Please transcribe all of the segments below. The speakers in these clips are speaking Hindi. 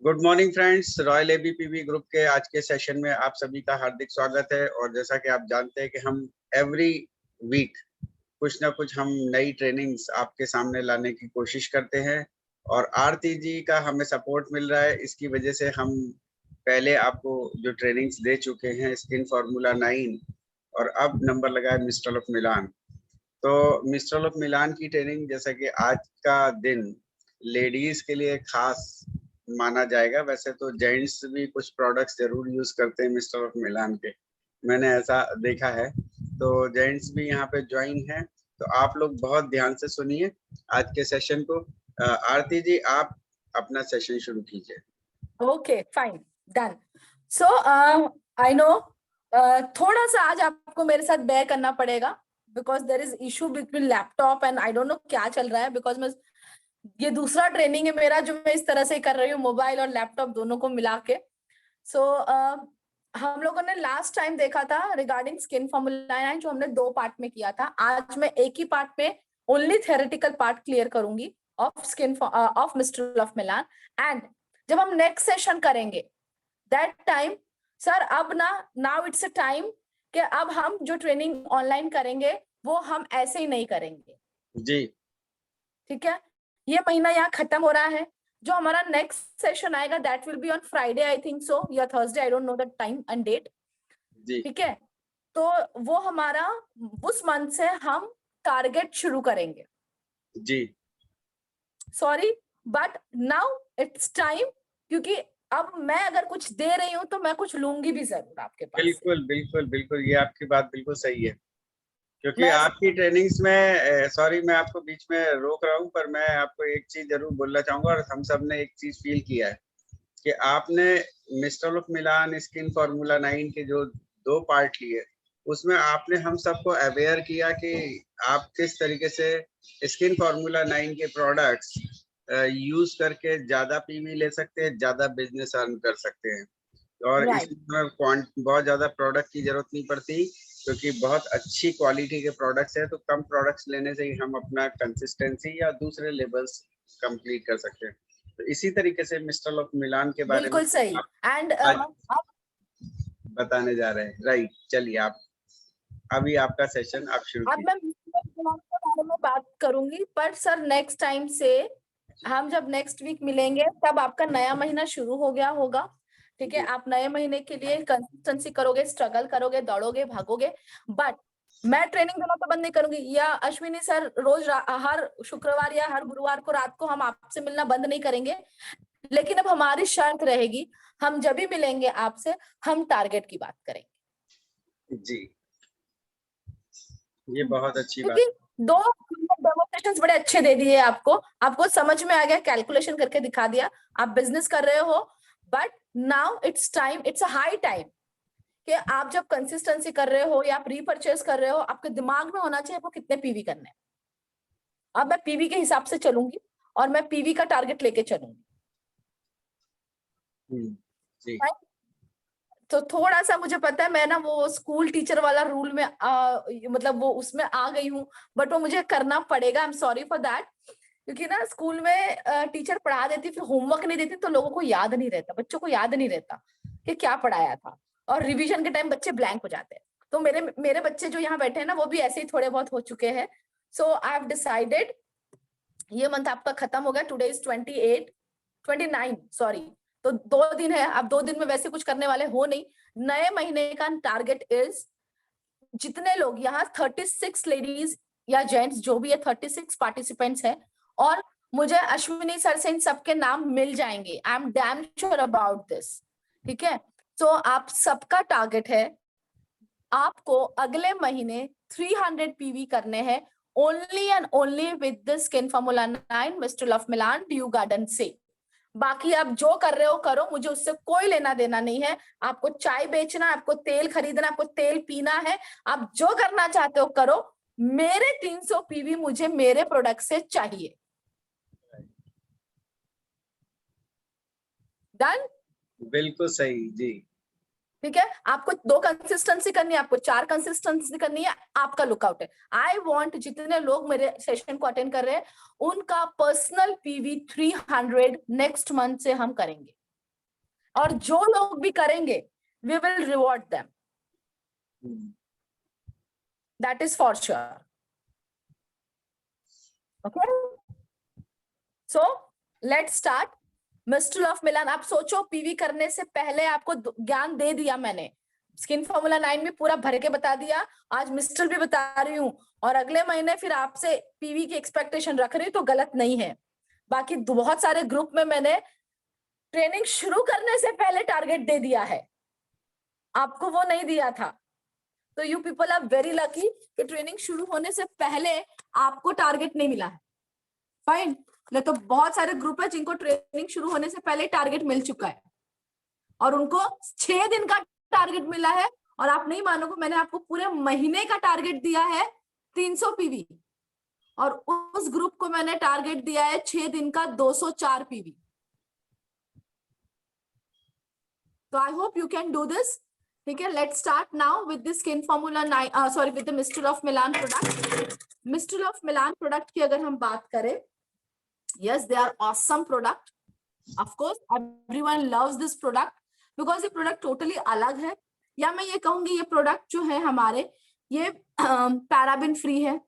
Good morning friends, royal ABPV group के आज के सेशन में आप सभी का हार्दिक स्वागत है। और जैसा कि आप जानते हैं कि हम एवरी वीक कुछ ना कुछ हम नई ट्रेनिंग्स आपके सामने लाने की कोशिश करते हैं और आरती जी का हमें सपोर्ट मिल रहा है। इसकी वजह से हम पहले आपको जो ट्रेनिंग्स दे चुके हैं स्किन फार्मूला 9 और अब नंबर लगा है मिस्टर ऑफ मिलान। तो मिस्टर ऑफ मिलान की ट्रेनिंग जैसा कि आज का दिन लेडीज के लिए खास माना जाएगा। वैसे तो जेंट्स भी कुछ प्रोडक्ट्स जरूर यूज करते हैं मिस्टर ऑफ मिलान के, मैंने ऐसा देखा है। तो जेंट्स भी यहाँ पे ज्वाइन है, तो आप लोग बहुत ध्यान से सुनिए आज के सेशन को। आरती जी, आप अपना सेशन शुरू कीजिए। Okay, fine, done. So I know थोड़ा सा आज आपको मेरे साथ बेयर करना पड़ेगा because there is issue between laptop and I don't know क्या चल रहा है। बिकॉज मैं ये दूसरा ट्रेनिंग है मेरा जो मैं इस तरह से कर रही हूँ, मोबाइल और लैपटॉप दोनों को मिला के। सो हम लोगों ने लास्ट टाइम देखा था रिगार्डिंग स्किन फार्मूला 9 जो हमने 2 पार्ट में किया था। आज मैं एक ही पार्ट में ओनली थ्योरेटिकल पार्ट क्लियर करूंगी of skin of mister of Milan. And जब हम नेक्स्ट सेशन करेंगे दैट टाइम सर, अब नाउ इट्स अ टाइम कि अब हम जो ट्रेनिंग ऑनलाइन करेंगे वो हम ऐसे ही नहीं करेंगे जी। ठीक है। ये महीना यहाँ खत्म हो रहा है। जो हमारा नेक्स्ट सेशन आएगा that will be on Friday I think so, या Thursday, I don't know the time and date. ठीक है, तो वो हमारा उस मंथ से हम टारगेट शुरू करेंगे। जी sorry but now it's time, क्योंकि अब मैं अगर कुछ दे रही हूँ तो मैं कुछ लूंगी भी जरूर आपके पास। बिल्कुल बिल्कुल बिल्कुल, ये आपकी बात बिल्कुल सही है। क्योंकि आपकी ट्रेनिंग्स में सॉरी मैं आपको बीच में रोक रहा हूँ, पर मैं आपको एक चीज जरूर बोलना चाहूंगा और हम सब ने एक चीज फील किया है कि आपने mister of Milan skin formula 9 के जो 2 पार्ट लिए उसमें आपने हम सबको अवेयर किया कि आप किस तरीके से स्किन फार्मूला 9 के प्रोडक्ट्स यूज करके ज्यादा पीवी ले सकते हैं, ज्यादा बिजनेस अर्न कर सकते हैं। और इसमें बहुत ज्यादा प्रोडक्ट की जरूरत नहीं पड़ती क्योंकि बहुत अच्छी क्वालिटी के प्रोडक्ट्स है। तो कम प्रोडक्ट्स लेने से ही हम अपना कंसिस्टेंसी या दूसरे लेवल्स कंप्लीट कर सकते हैं। तो इसी तरीके से मिस्टर ऑफ मिलान के बारे में बिल्कुल सही एंड बताने जा रहे हैं। राइट, चलिए आप अभी आपका सेशन आप शुरू अब मैं मिलान के बारे में बात करूंगी, पर सर नेक्स्ट टाइम से हम जब नेक्स्ट वीक मिलेंगे तब आपका नया महीना शुरू हो गया होगा। ठीक है, आप नए महीने के लिए कंसिस्टेंसी करोगे, स्ट्रगल करोगे, दौड़ोगे, भागोगे। बट मैं ट्रेनिंग देना तो बंद नहीं करूंगी। या अश्विनी सर रोज हर शुक्रवार या हर गुरुवार को रात को हम आपसे मिलना बंद नहीं करेंगे। लेकिन अब हमारी शर्त रहेगी, हम जब भी मिलेंगे आपसे हम टारगेट की बात करेंगे। जी, ये बहुत अच्छी बात। क्योंकि 2 डेमोस्ट्रेशंस बड़े अच्छे दे दिए आपको समझ में आ गया, कैलकुलेशन करके दिखा दिया, आप बिजनेस कर रहे हो। But now it's time, it's a high time कि आप जब कंसिस्टेंसी कर रहे हो या आप रीपरचेज कर रहे हो, आपके दिमाग में होना चाहिए आपको कितने पीवी करने हैं। अब मैं पीवी के हिसाब से चलूंगी और मैं पीवी का टारगेट लेके चलूंगी। जी। तो थोड़ा सा मुझे पता है, मैं ना वो स्कूल टीचर वाला रूल में मतलब वो उसमें आ गई हूँ, बट वो मुझे करना पड़ेगा। आई एम सॉरी फॉर दैट। क्योंकि ना स्कूल में टीचर पढ़ा देती फिर होमवर्क नहीं देती तो लोगों को याद नहीं रहता, बच्चों को याद नहीं रहता कि क्या पढ़ाया था, और रिवीजन के टाइम बच्चे ब्लैंक हो जाते हैं। तो मेरे बच्चे जो यहाँ बैठे हैं ना वो भी ऐसे ही थोड़े बहुत हो चुके हैं। सो आई हैव डिसाइडेड, ये मंथ आपका खत्म हो गया, टुडे इज 29 सॉरी, तो 2 दिन है। अब 2 दिन में वैसे कुछ करने वाले हो नहीं। नए महीने का टारगेट इज, जितने लोग यहाँ 36 लेडीज या जेंट्स जो भी है, 36 पार्टिसिपेंट्स हैं, और मुझे अश्विनी सर से इन सबके नाम मिल जाएंगे। I am damn sure about this. ठीक है, तो आप सबका टारगेट है, आपको अगले महीने 300 पीवी करने हैं, only and only with the skin formula 9 mister of Milan due garden से। बाकी आप जो कर रहे हो करो, मुझे उससे कोई लेना देना नहीं है। आपको चाय बेचना, आपको तेल खरीदना, आपको तेल पीना है, आप जो करना चाहते हो करो। मेरे 300 पीवी मुझे मेरे प्रोडक्ट से चाहिए। डन? बिल्कुल सही जी। ठीक है, आपको 2 कंसिस्टेंसी करनी है, आपको 4 कंसिस्टेंसी करनी है, आपका लुकआउट है। आई वांट जितने लोग मेरे सेशन को अटेंड कर रहे हैं उनका पर्सनल पीवी 300 नेक्स्ट मंथ से हम करेंगे। और जो लोग भी करेंगे we will reward them. That is for sure. Okay, so let's start. Mistral of मिलान, आप सोचो पीवी करने से पहले आपको ज्ञान दे दिया मैंने, स्किन फॉर्मूला 9 में पूरा भर के बता दिया, आज मिस्ट्रल भी बता रही हूँ, और अगले महीने फिर आपसे पीवी की एक्सपेक्टेशन रख रही हूँ तो गलत नहीं है। बाकी बहुत सारे ग्रुप में मैंने ट्रेनिंग शुरू करने से पहले टारगेट दे दिया है, आपको वो नहीं दिया था। तो you people are very lucky कि ट्रेनिंग शुरू होने से पहले आपको टारगेट नहीं मिला है। फाइन, तो बहुत सारे ग्रुप है जिनको ट्रेनिंग शुरू होने से पहले टारगेट मिल चुका है और उनको 6 दिन का टारगेट मिला है, और आप नहीं मानोगे मैंने आपको पूरे महीने का टारगेट दिया है 300 पीवी, और उस ग्रुप को मैंने टारगेट दिया है 6 दिन का 204 पीवी। तो I hope you can do this. ठीक है, let's start now with the skin formula 9, sorry with the mistral of Milan product. Mistral of Milan product की अगर हम बात करें, yes, they are awesome product. Of course, everyone loves this product because ये product totally अलग है, या मैं ये कहूंगी ये product जो है हमारे ये पैराबिन फ्री है,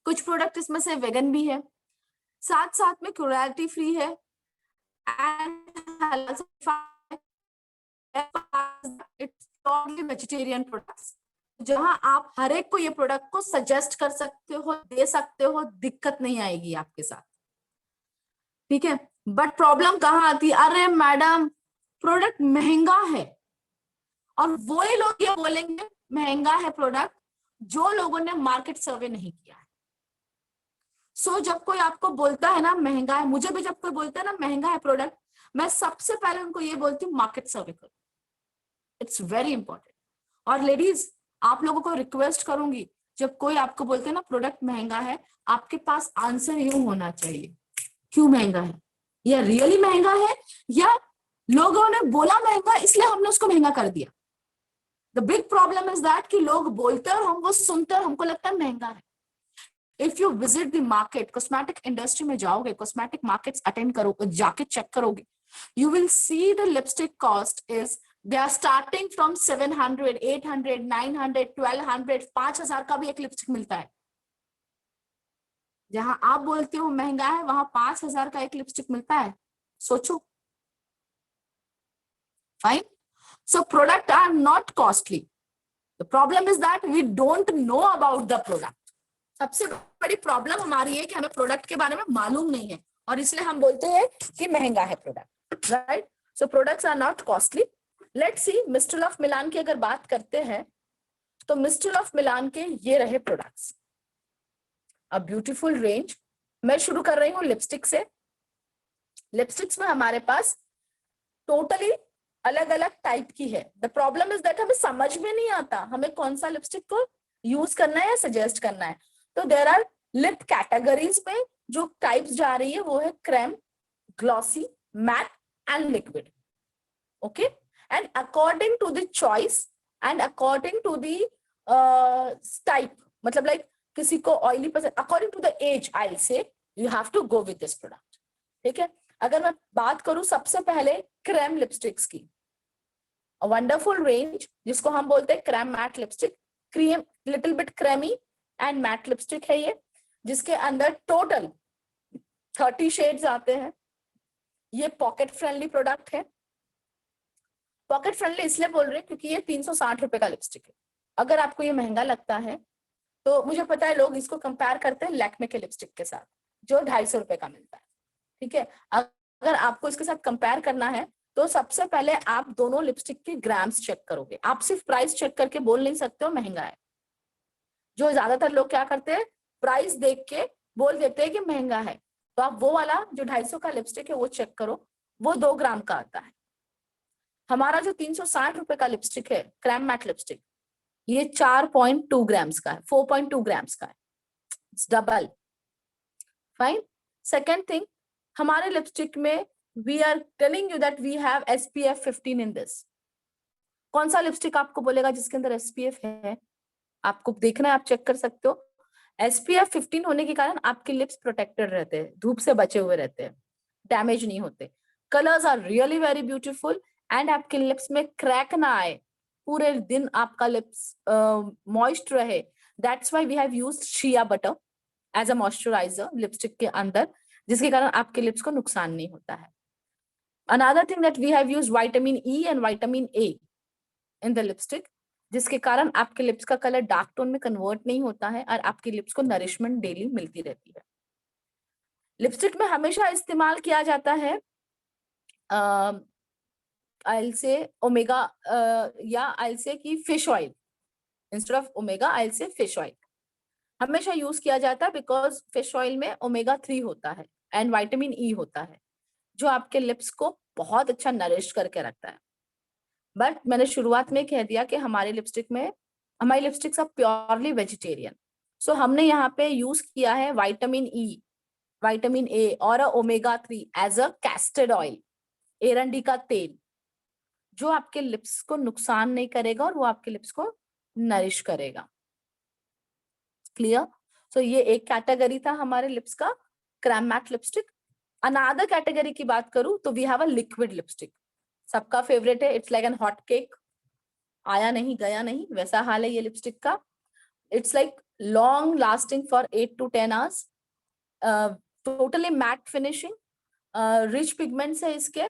कुछ प्रोडक्ट इसमें से वेगन भी है, साथ साथ में क्रुएल्टी फ्री है, and it's purely vegetarian products, जहां आप हर एक को ये प्रोडक्ट को सजेस्ट कर सकते हो, दे सकते हो, दिक्कत नहीं आएगी आपके साथ। ठीक है, बट प्रॉब्लम कहाँ आती है, अरे मैडम प्रोडक्ट महंगा है, और वो ही लोग ये बोलेंगे महंगा है प्रोडक्ट जो लोगों ने मार्केट सर्वे नहीं किया है। सो जब कोई आपको बोलता है ना महंगा है, मुझे भी जब कोई बोलता है ना महंगा है प्रोडक्ट, मैं सबसे पहले उनको ये बोलती हूँ मार्केट सर्वे करो, इट्स वेरी इंपॉर्टेंट। और लेडीज आप लोगों को रिक्वेस्ट करूंगी, जब कोई आपको बोलते हैं ना प्रोडक्ट महंगा है, आपके पास आंसर यूं होना चाहिए, क्यों महंगा है, या रियली महंगा है, या लोगों ने बोला महंगा इसलिए हमने उसको महंगा कर दिया। The big problem is that कि लोग बोलते हैं और हम वो सुनते हैं, हमको लगता है महंगा है। If you visit the market, cosmetic industry में जाओगे, कॉस्मेटिक मार्केट्स अटेंड करोगे, जाके चेक करोगे, you will see the lipstick cost is they are starting from 700, 800, 900, 1200, 5000 का भी एक लिपस्टिक मिलता है। जहां आप बोलते हो महंगा है, वहां 5000 का एक लिपस्टिक मिलता है, सोचो। Fine, so product are not costly, the problem is that we don't know about the product. सबसे बड़ी प्रॉब्लम हमारी है कि हमें प्रोडक्ट के बारे में मालूम नहीं है, और इसलिए हम बोलते हैं कि महंगा है product, right. So products are not costly. Let's see Mistral of Milan की अगर बात करते हैं, तो मिस्ट्रल ऑफ मिलान के ये रहे प्रोडक्ट्स, अ ब्यूटीफुल रेंज। मैं शुरू कर रही हूँ लिपस्टिक से। लिपस्टिक्स में हमारे पास टोटली अलग अलग टाइप की है। द प्रॉब्लम इज दैट हमें समझ में नहीं आता हमें कौन सा लिपस्टिक को यूज करना है या सजेस्ट करना है। तो देयर आर लिप कैटेगरीज में जो टाइप्स जा रही है वो है creme, glossy, matte and liquid. Okay, and according to the choice and according to the type, मतलब लाइक किसी को ऑयली पसंद, according to the age I say you have to go with this product. ठीक है, अगर मैं बात करूं सबसे पहले क्रेम लिपस्टिक्स की, वंडरफुल रेंज जिसको हम बोलते हैं creme matte lipstick, cream little bit creamy and matte lipstick है ये, जिसके अंदर टोटल 30 शेड्स आते हैं। ये पॉकेट फ्रेंडली प्रोडक्ट है। पॉकेट फ्रेंडली इसलिए बोल रहे हैं क्योंकि ये 360 रुपए का लिपस्टिक है। अगर आपको ये महंगा लगता है तो मुझे पता है लोग इसको कंपेयर करते हैं लैक्मे के लिपस्टिक के साथ जो 250 रुपए का मिलता है। ठीक है, अगर आपको इसके साथ कंपेयर करना है तो सबसे पहले आप दोनों लिपस्टिक के ग्राम्स चेक करोगे। आप सिर्फ प्राइस चेक करके बोल नहीं सकते हो महंगा है। जो ज्यादातर लोग क्या करते हैं, प्राइस देख के बोल देते हैं कि महंगा है। तो आप वो वाला जो 250 का लिपस्टिक है वो चेक करो, वो 2 ग्राम का आता है। हमारा जो 360 रुपए का लिपस्टिक है क्रेम मैट लिपस्टिक, ये 4.2 ग्राम्स का है, 4.2 ग्राम्स का है, डबल। फाइन, सेकेंड थिंग, हमारे लिपस्टिक में we are telling you that we have SPF 15 in this. कौन सा लिपस्टिक आपको बोलेगा जिसके अंदर SPF है? आपको देखना है, आप चेक कर सकते हो। SPF 15 होने के कारण आपके लिप्स प्रोटेक्टेड रहते हैं, धूप से बचे हुए रहते हैं, डैमेज नहीं होते। Colours are really very beautiful, and आपके लिप्स में क्रैक ना आए, पूरे दिन आपका लिप्स मॉइस्ट रहे। That's why we have used shea butter as a moisturiser lipstick के अंदर, जिसके कारण आपके लिप्स को नुकसान नहीं होता है। Another thing that we have used vitamin E and vitamin A in the lipstick, जिसके कारण आपके लिप्स का कलर डार्क टोन में कन्वर्ट नहीं होता है और आपके लिप्स को नरिशमेंट डेली मिलती रहती है। लिपस्टिक में हमेशा इस्तेमाल किया जाता है I'll say omega या I'll say कि fish oil, instead of omega I'll say fish oil हमेशा यूज किया जाता है, बिकॉज फिश ऑयल में ओमेगा 3 होता है एंड विटामिन ई होता है, जो आपके लिप्स को बहुत अच्छा नरिश करके रखता है। बट मैंने शुरुआत में कह दिया कि हमारी लिपस्टिक्स आर प्योरली वेजिटेरियन, सो हमने यहाँ पे यूज किया है विटामिन ई, विटामिन ए और omega 3 as a castor oil, एरंडी का तेल, जो आपके लिप्स को नुकसान नहीं करेगा और वो आपके लिप्स को नरिश करेगा। क्लियर? सो ये एक कैटेगरी था हमारे लिप्स का, cream matte lipstick. Another category की बात करूं तो we have a liquid lipstick, सबका फेवरेट है, it's like an hot cake, आया नहीं गया नहीं, वैसा हाल है ये लिपस्टिक का। It's like long lasting for 8 to 10 hours, totally mat finishing, rich pigments है इसके,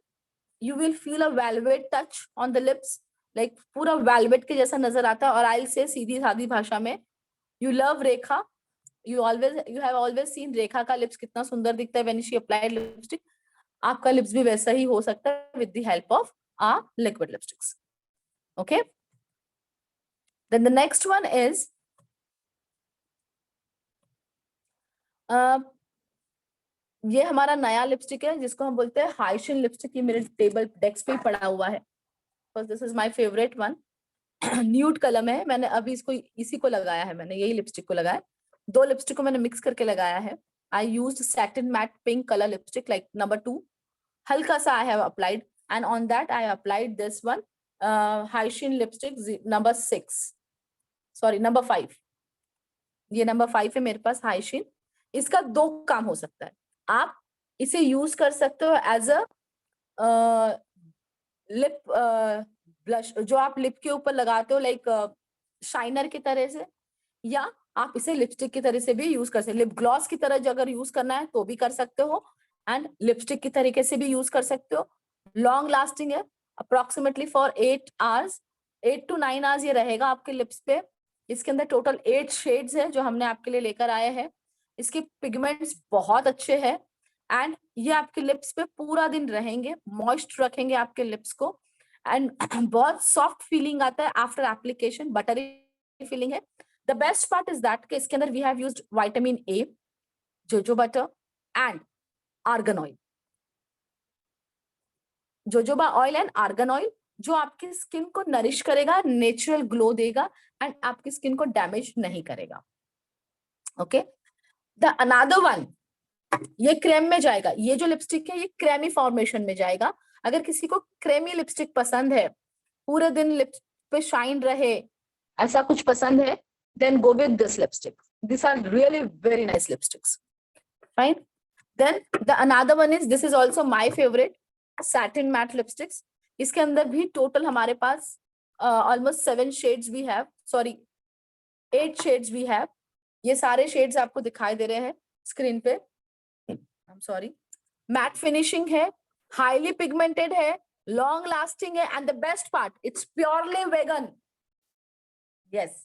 you will feel a velvet touch on the lips, like पूरा वेलवेट के जैसा नजर आता है। और आई से सीधी सादी भाषा में, you love Rekha, you have always seen रेखा का लिप्स कितना सुंदर दिखता है when she applied lipstick, आपका लिप्स भी वैसा ही हो सकता है with the help of our liquid lipsticks. Okay, then the next one is ये हमारा नया लिपस्टिक है जिसको हम बोलते हैं हाइशिन लिपस्टिक। ये मेरे टेबल डेस्क पे पड़ा हुआ है, this is my favourite one. Nude colour है, मैंने अभी इसी को लगाया है, मैंने यही लिपस्टिक को लगाया, 2 लिपस्टिक को मैंने मिक्स करके लगाया है। I used satin matte pink color lipstick like number 2. हल्का सा I have applied, and on that I applied this one Haishin lipstick number 6. Sorry, number 5. ये number 5 है मेरे पास Haishin। इसका 2 काम हो सकता है, आप इसे यूज कर सकते हो एज अ लिप ब्लश, जो आप लिप के ऊपर लगाते हो लाइक शाइनर की तरह से, या आप इसे लिपस्टिक की तरह से भी यूज कर सकते हो। लिप ग्लॉस की तरह अगर यूज करना है तो भी कर सकते हो, एंड लिपस्टिक की तरीके से भी यूज कर सकते हो। लॉन्ग लास्टिंग है, approximately for 8 hours, 8 to 9 hours ये रहेगा आपके लिप्स पे। इसके अंदर टोटल 8 शेड्स है जो हमने आपके लिए लेकर आए हैं। इसके पिगमेंट्स बहुत अच्छे हैं, एंड ये आपके लिप्स पे पूरा दिन रहेंगे, मॉइस्ट रखेंगे आपके लिप्स को, एंड बहुत सॉफ्ट फीलिंग आता है आफ्टर एप्लीकेशन, बटरी फीलिंग है। The best part is that इसके अंदर we have used vitamin A, jojoba butter and argan oil, jojoba oil and argan oil, जो आपकी स्किन को नरिश करेगा, नेचुरल ग्लो देगा, एंड आपकी स्किन को डैमेज नहीं करेगा। ओके, द अनदर वन, ये क्रेम में जाएगा, ये जो लिपस्टिक है ये क्रेमी फॉर्मेशन में जाएगा। अगर किसी को क्रेमी लिपस्टिक पसंद है, पूरे दिन लिप्स पे शाइन रहे, ऐसा कुछ पसंद है, then go with this lipstick. These are really very nice lipsticks. Fine. Then the another one is, this is also my favorite, satin matte lipsticks. इसके अंदर भी टोटल हमारे पास almost 7 shades we have, sorry 8 shades we have. ये सारे shades आपको दिखाई दे रहे हैं स्क्रीन पे। I'm sorry. Matte finishing है, highly pigmented है, long lasting है, and the best part, it's purely vegan. Yes.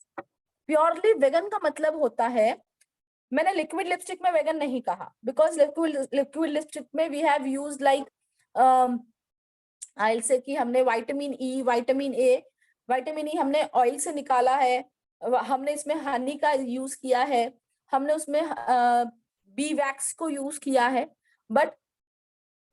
Purely vegan का मतलब होता है, मैंने लिक्विड लिपस्टिक में वेगन नहीं कहा, बिकॉज लिक्विड लिपस्टिक में we have used like I say कि हमने विटामिन ई, विटामिन ए हमने ऑयल से निकाला है, हमने इसमें हनी का यूज किया है, हमने उसमें बी वैक्स को यूज किया है। बट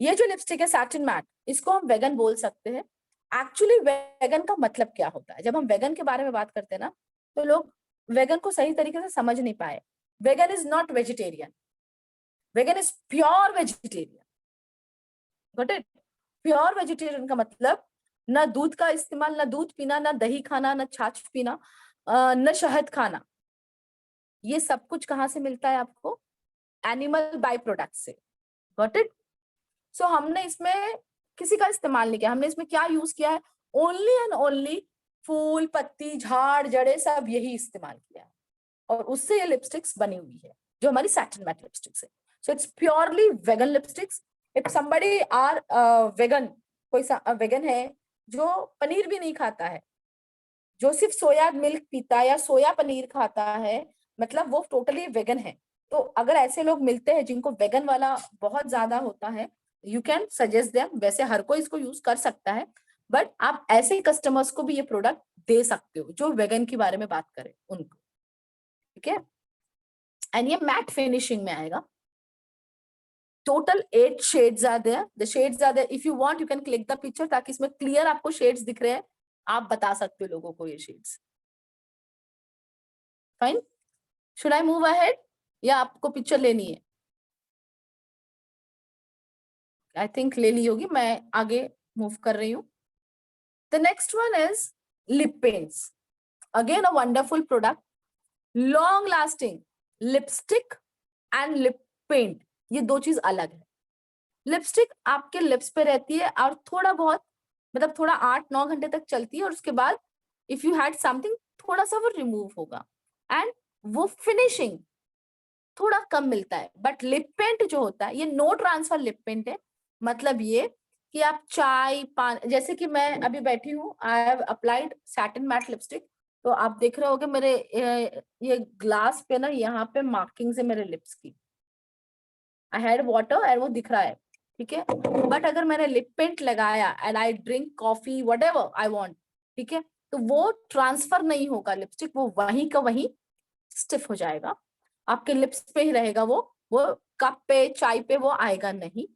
ये जो लिपस्टिक है सैटिन मैट, इसको हम वेगन बोल सकते हैं। एक्चुअली वेगन का मतलब क्या होता है? जब हम वेगन के बारे में बात करते हैं ना, तो लोग वेगन को सही तरीके से समझ नहीं पाए। Vegan is not vegetarian, vegan is pure vegetarian. Got it? Pure vegetarian का मतलब ना दूध का इस्तेमाल, ना दूध पीना, ना दही खाना, ना छाछ पीना, न शहद खाना। ये सब कुछ कहाँ से मिलता है आपको? एनिमल बाय प्रोडक्ट से। Got it? सो हमने इसमें किसी का इस्तेमाल नहीं किया। हमने इसमें क्या यूज किया है, ओनली एंड ओनली फूल, पत्ती, झाड़, जड़े, सब यही इस्तेमाल किया है, और उससे ये लिपस्टिक्स बनी हुई है जो हमारी सैटिन मैट लिपस्टिक्स है। So it's purely vegan lipsticks. If somebody are vegan, कोई वेगन है जो पनीर भी नहीं खाता है, जो सिर्फ सोया मिल्क पीता है या सोया पनीर खाता है, मतलब वो टोटली वेगन है। तो अगर ऐसे लोग मिलते हैं जिनको वेगन वाला बहुत ज्यादा होता है, यू कैन सजेस्ट देम। वैसे हर कोई इसको यूज कर सकता है, बट आप ऐसे कस्टमर्स को भी ये प्रोडक्ट दे सकते हो जो वेगन के बारे में बात करें उनको, ठीक है। एंड ये मैट फिनिशिंग में आएगा। Total 8 shades are there. The shades are there, if you want you can click the picture, ताकि इसमें क्लियर आपको शेड्स दिख रहे हैं, आप बता सकते हो लोगों को ये shades. Fine, should I move ahead या आपको पिक्चर लेनी है? आई थिंक ले ली होगी, मैं आगे मूव कर रही हूँ। The next one is lip paints. Again a wonderful product, long lasting. Lipstick and lip paint, ये दो चीज अलग है। लिपस्टिक आपके लिप्स पे रहती है और थोड़ा बहुत, मतलब थोड़ा 8-9 घंटे तक चलती है, और उसके बाद इफ यू हैड समथिंग थोड़ा सा वो रिमूव होगा, एंड वो फिनिशिंग थोड़ा कम मिलता है। बट लिप पेंट जो होता है ये नो ट्रांसफर लिप पेंट है। मतलब ये कि आप चाय पानी, जैसे कि मैं अभी बैठी हूँ, I have applied satin matte lipstick, तो आप देख रहे होगे मेरे ये ग्लास पे ना, यहाँ पे मार्किंग्स है मेरे लिप्स की। आई हैड वाटर एंड वो दिख रहा है, ठीक है। बट अगर मैंने लिप पेंट लगाया and I drink coffee whatever I want, ठीक है, तो वो ट्रांसफर नहीं होगा लिपस्टिक, वो वहीं का वहीं स्टिफ हो जाएगा, आपके लिप्स पे ही रहेगा। वो कप पे, चाय पे वो आएगा नहीं।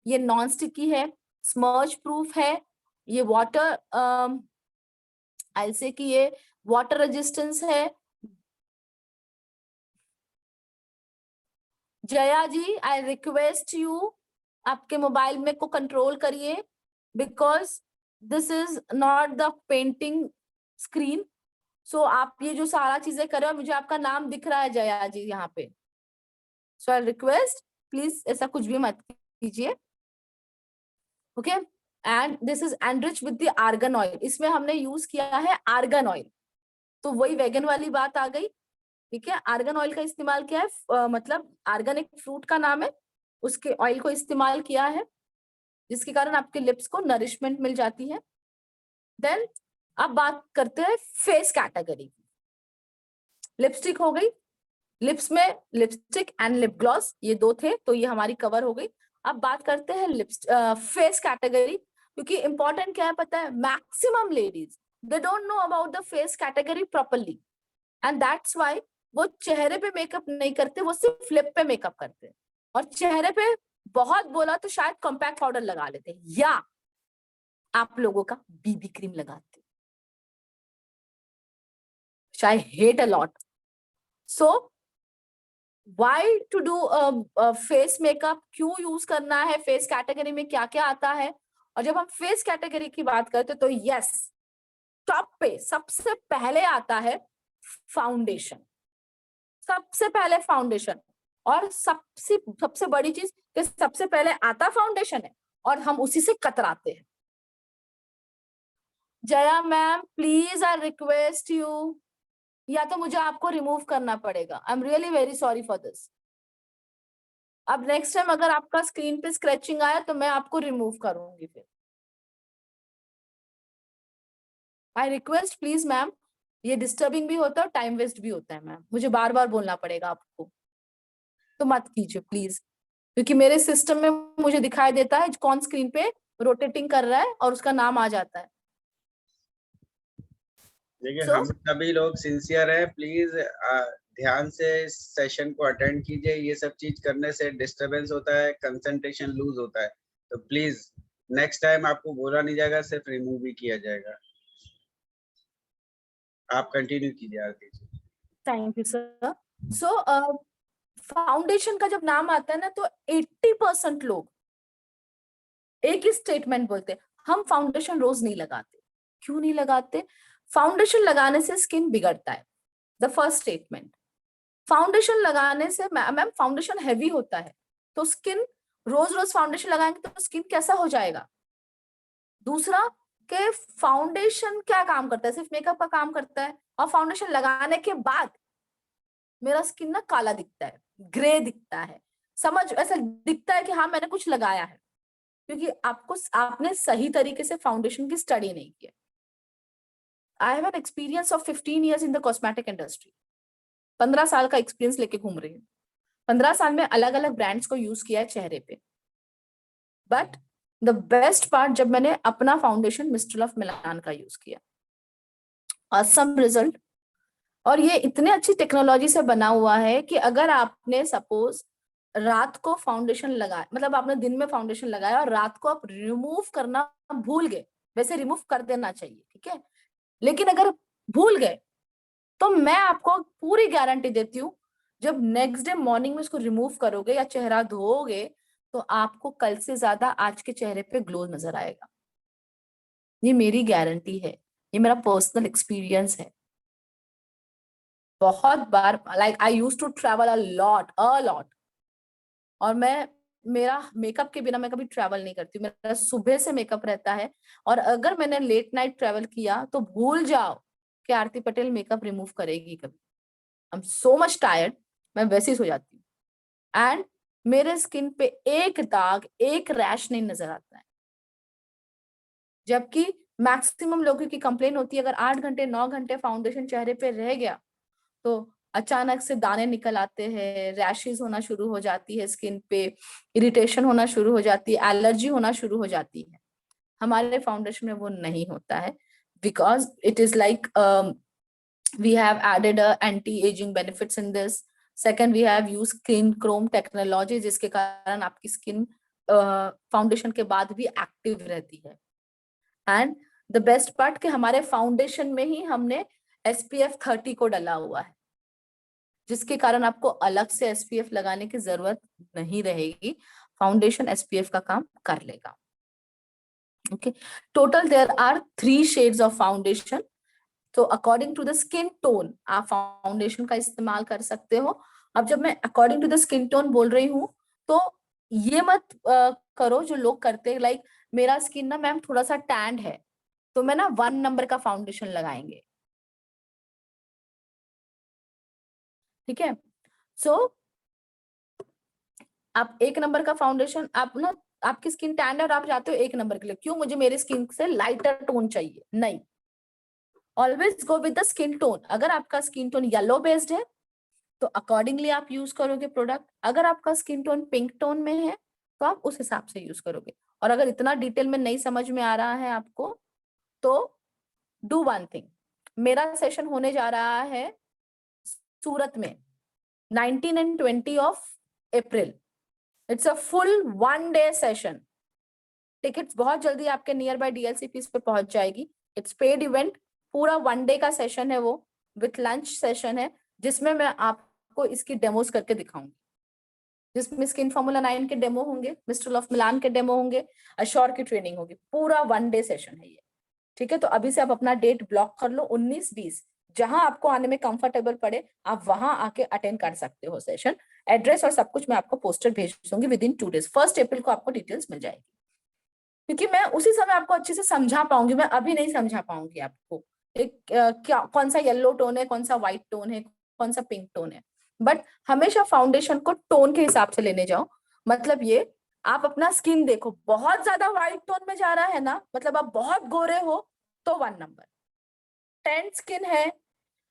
ये नॉन स्टिकी है, स्मर्ज प्रूफ है, ये वाटर आई से कि ये वाटर रेजिस्टेंस है। Jaya ji, I request you, आपके मोबाइल में को कंट्रोल करिए, because this is not the painting screen. So आप ये जो सारा चीजें कर रहे हो, मुझे आपका नाम दिख रहा है जया जी यहाँ पे, सो आई रिक्वेस्ट प्लीज ऐसा कुछ भी मत कीजिए, okay. And this is enrich with the argan oil, इसमें हमने यूज किया है आर्गन ऑयल, तो वही वेगन वाली बात आ गई, ठीक है। आर्गन ऑयल का इस्तेमाल किया है, मतलब आर्गन एक फ्रूट का नाम है, उसके ऑयल को इस्तेमाल किया है, जिसके कारण आपके लिप्स को नरिशमेंट मिल जाती है। देन अब बात करते हैं फेस कैटेगरी की। लिपस्टिक हो गई, लिप्स में लिपस्टिक एंड लिप ग्लॉस ये दो थे, तो ये हमारी कवर हो गई। अब बात करते हैं फेस कैटेगरी, क्योंकि इंपॉर्टेंट क्या है पता है, maximum ladies they don't know about the face category properly, and that's why वो चेहरे पे मेकअप नहीं करते, वो सिर्फ लिप पे मेकअप करते हैं, और चेहरे पे बहुत बोला तो शायद कॉम्पैक्ट पाउडर लगा लेते हैं, या आप लोगों का बीबी क्रीम लगाते, I hate a lot. So why to do face makeup, क्यों यूज करना है, फेस कैटेगरी में क्या क्या आता है। और जब हम फेस कैटेगरी की बात करते तो यस, टॉप पे सबसे पहले आता है फाउंडेशन, सबसे पहले फाउंडेशन। और सबसे बड़ी चीज कि सबसे पहले आता फाउंडेशन है और हम उसी से कतराते हैं। Jaya ma'am please I request you, या तो मुझे आपको रिमूव करना पड़ेगा, I am really very sorry for this. अब नेक्स्ट टाइम अगर आपका स्क्रीन पे स्क्रैचिंग आया तो मैं आपको रिमूव करूंगी फिर। आई रिक्वेस्ट प्लीज मैम, ये डिस्टर्बिंग भी होता है और टाइम वेस्ट भी होता है मैम, मुझे बार बार बोलना पड़ेगा आपको, तो मत कीजिए प्लीज, क्योंकि मेरे सिस्टम में मुझे दिखाई देता है कौन स्क्रीन पे रोटेटिंग कर रहा है और उसका नाम आ जाता है। देखिए हम सभी लोग सिंसियर हैं, प्लीज ध्यान से सेशन को अटेंड कीजिए, ये सब चीज करने से डिस्टरबेंस होता है, कंसंट्रेशन लूज होता है, तो प्लीज नेक्स्ट टाइम आपको बोला नहीं जाएगा, सिर्फ रिमूव ही किया जाएगा। आप कंटिन्यू कीजिए Aarti ji. Thank you sir. So foundation का जब नाम आता है ना, तो 80% लोग एक ही स्टेटमेंट बोलते हैं, हम फाउंडेशन रोज नहीं लगाते। क्यों नहीं लगाते? फाउंडेशन लगाने से स्किन बिगड़ता है, द फर्स्ट स्टेटमेंट। फाउंडेशन लगाने से मैम फाउंडेशन हैवी होता है, तो स्किन रोज रोज फाउंडेशन लगाएंगे तो स्किन कैसा हो जाएगा, दूसरा कि फाउंडेशन क्या काम करता है, सिर्फ मेकअप का काम करता है, और फाउंडेशन लगाने के बाद मेरा स्किन ना काला दिखता है, ग्रे दिखता है, समझ ऐसा दिखता है कि हाँ मैंने कुछ लगाया है, क्योंकि आपने सही तरीके से फाउंडेशन की स्टडी नहीं की है। I have an experience of 15 years in the cosmetic industry. 15 साल का एक्सपीरियंस लेके घूम रही हूँ। 15 साल में अलग अलग ब्रांड्स को यूज किया है चेहरे पे, बट द बेस्ट पार्ट जब मैंने अपना फाउंडेशन मिस्टर ऑफ मिलान का यूज किया, असम रिजल्ट। और ये इतने अच्छी टेक्नोलॉजी से बना हुआ है कि अगर आपने सपोज रात को फाउंडेशन लगाया, मतलब आपने दिन में फाउंडेशन लगाया और रात को आप रिमूव करना भूल गए, वैसे रिमूव कर देना चाहिए, ठीक है, लेकिन अगर भूल गए तो मैं आपको पूरी गारंटी देती हूँ, जब नेक्स्ट डे मॉर्निंग में उसको रिमूव करोगे या चेहरा धोओगे तो आपको कल से ज्यादा आज के चेहरे पे ग्लो नजर आएगा। ये मेरी गारंटी है, ये मेरा पर्सनल एक्सपीरियंस है। बहुत बार like I use to travel a lot, और मैं मेरा मेकअप के बिना मैं कभी ट्रैवल नहीं करती, मेरा सुबह से मेकअप रहता है, और अगर मैंने लेट नाइट ट्रैवल किया तो भूल जाओ कि आरती पटेल मेकअप रिमूव करेगी कभी। I am so much tired, मैं वैसे ही सो जाती हूँ, एंड मेरे स्किन पे एक दाग एक रैश नहीं नजर आता है। जबकि मैक्सिमम लोगों की कंप्लेन होती है अगर 8 घंटे 9 घंटे फाउंडेशन चेहरे पे रह गया तो अचानक से दाने निकल आते हैं, रैशेज होना शुरू हो जाती है स्किन पे, इरिटेशन होना शुरू हो जाती है, एलर्जी होना शुरू हो जाती है। हमारे फाउंडेशन में वो नहीं होता है, because it is like we have added anti-aging benefits in this. Second, we have used skin chrome technology, जिसके कारण आपकी स्किन फाउंडेशन के बाद भी एक्टिव रहती है। एंड द बेस्ट पार्ट कि हमारे फाउंडेशन में ही हमने SPF 30 को डाला हुआ है, जिसके कारण आपको अलग से SPF लगाने की जरूरत नहीं रहेगी, फाउंडेशन SPF का काम कर लेगा। Okay, total there are 3 shades of foundation. तो according to the skin tone आप फाउंडेशन का इस्तेमाल कर सकते हो। अब जब मैं according to the skin tone बोल रही हूँ तो ये मत करो जो लोग करते हैं, लाइक मेरा स्किन ना मैम थोड़ा सा टैंड है तो मैं ना 1 नंबर का फाउंडेशन लगाएंगे, ठीक है। सो आप 1 नंबर का फाउंडेशन, आप ना आपकी स्किन टैंड है और आप जाते हो 1 नंबर के लिए, क्यों, मुझे मेरी स्किन से लाइटर टोन चाहिए, नहीं, always go with the skin tone. अगर आपका स्किन टोन येलो बेस्ड है तो अकॉर्डिंगली आप यूज करोगे प्रोडक्ट, अगर आपका स्किन टोन पिंक टोन में है तो आप उस हिसाब से यूज करोगे। और अगर इतना डिटेल में नहीं समझ में आ रहा है आपको तो डू वन थिंग, मेरा सेशन होने जा रहा है सूरत में 19 and 20 of April. It's a full 1 day session. Tickets बहुत जल्दी आपके नियर बाय DLCPs पे पहुंच जाएगी। इट्स पेड इवेंट, पूरा 1 डे का सेशन है वो, विथ लंच सेशन है, जिसमें मैं आपको इसकी डेमोज करके दिखाऊंगी, जिसमें स्किन फॉर्मूला 9 के डेमो होंगे, मिस्टर ऑफ मिलान के डेमो होंगे, अश्योर की ट्रेनिंग होगी, पूरा 1 डे सेशन है ये, ठीक है। तो अभी से आप अपना डेट ब्लॉक कर लो, 19-20, जहां आपको आने में कंफर्टेबल पड़े आप वहां आके अटेंड कर सकते हो सेशन। एड्रेस और सब कुछ मैं आपको पोस्टर भेज दूंगी विद इन 2 days। 1 अप्रैल को आपको डिटेल्स मिल जाएगी, क्योंकि मैं उसी समय आपको अच्छे से समझा पाऊंगी, मैं अभी नहीं समझा पाऊंगी आपको एक क्या कौन सा येलो टोन है, कौन सा व्हाइट टोन है, कौन सा पिंक टोन है। बट हमेशा फाउंडेशन को टोन के हिसाब से लेने जाओ। मतलब ये, आप अपना स्किन देखो, बहुत ज्यादा व्हाइट टोन में जा रहा है ना, मतलब आप बहुत गोरे हो तो 1 नंबर, टेंट स्किन है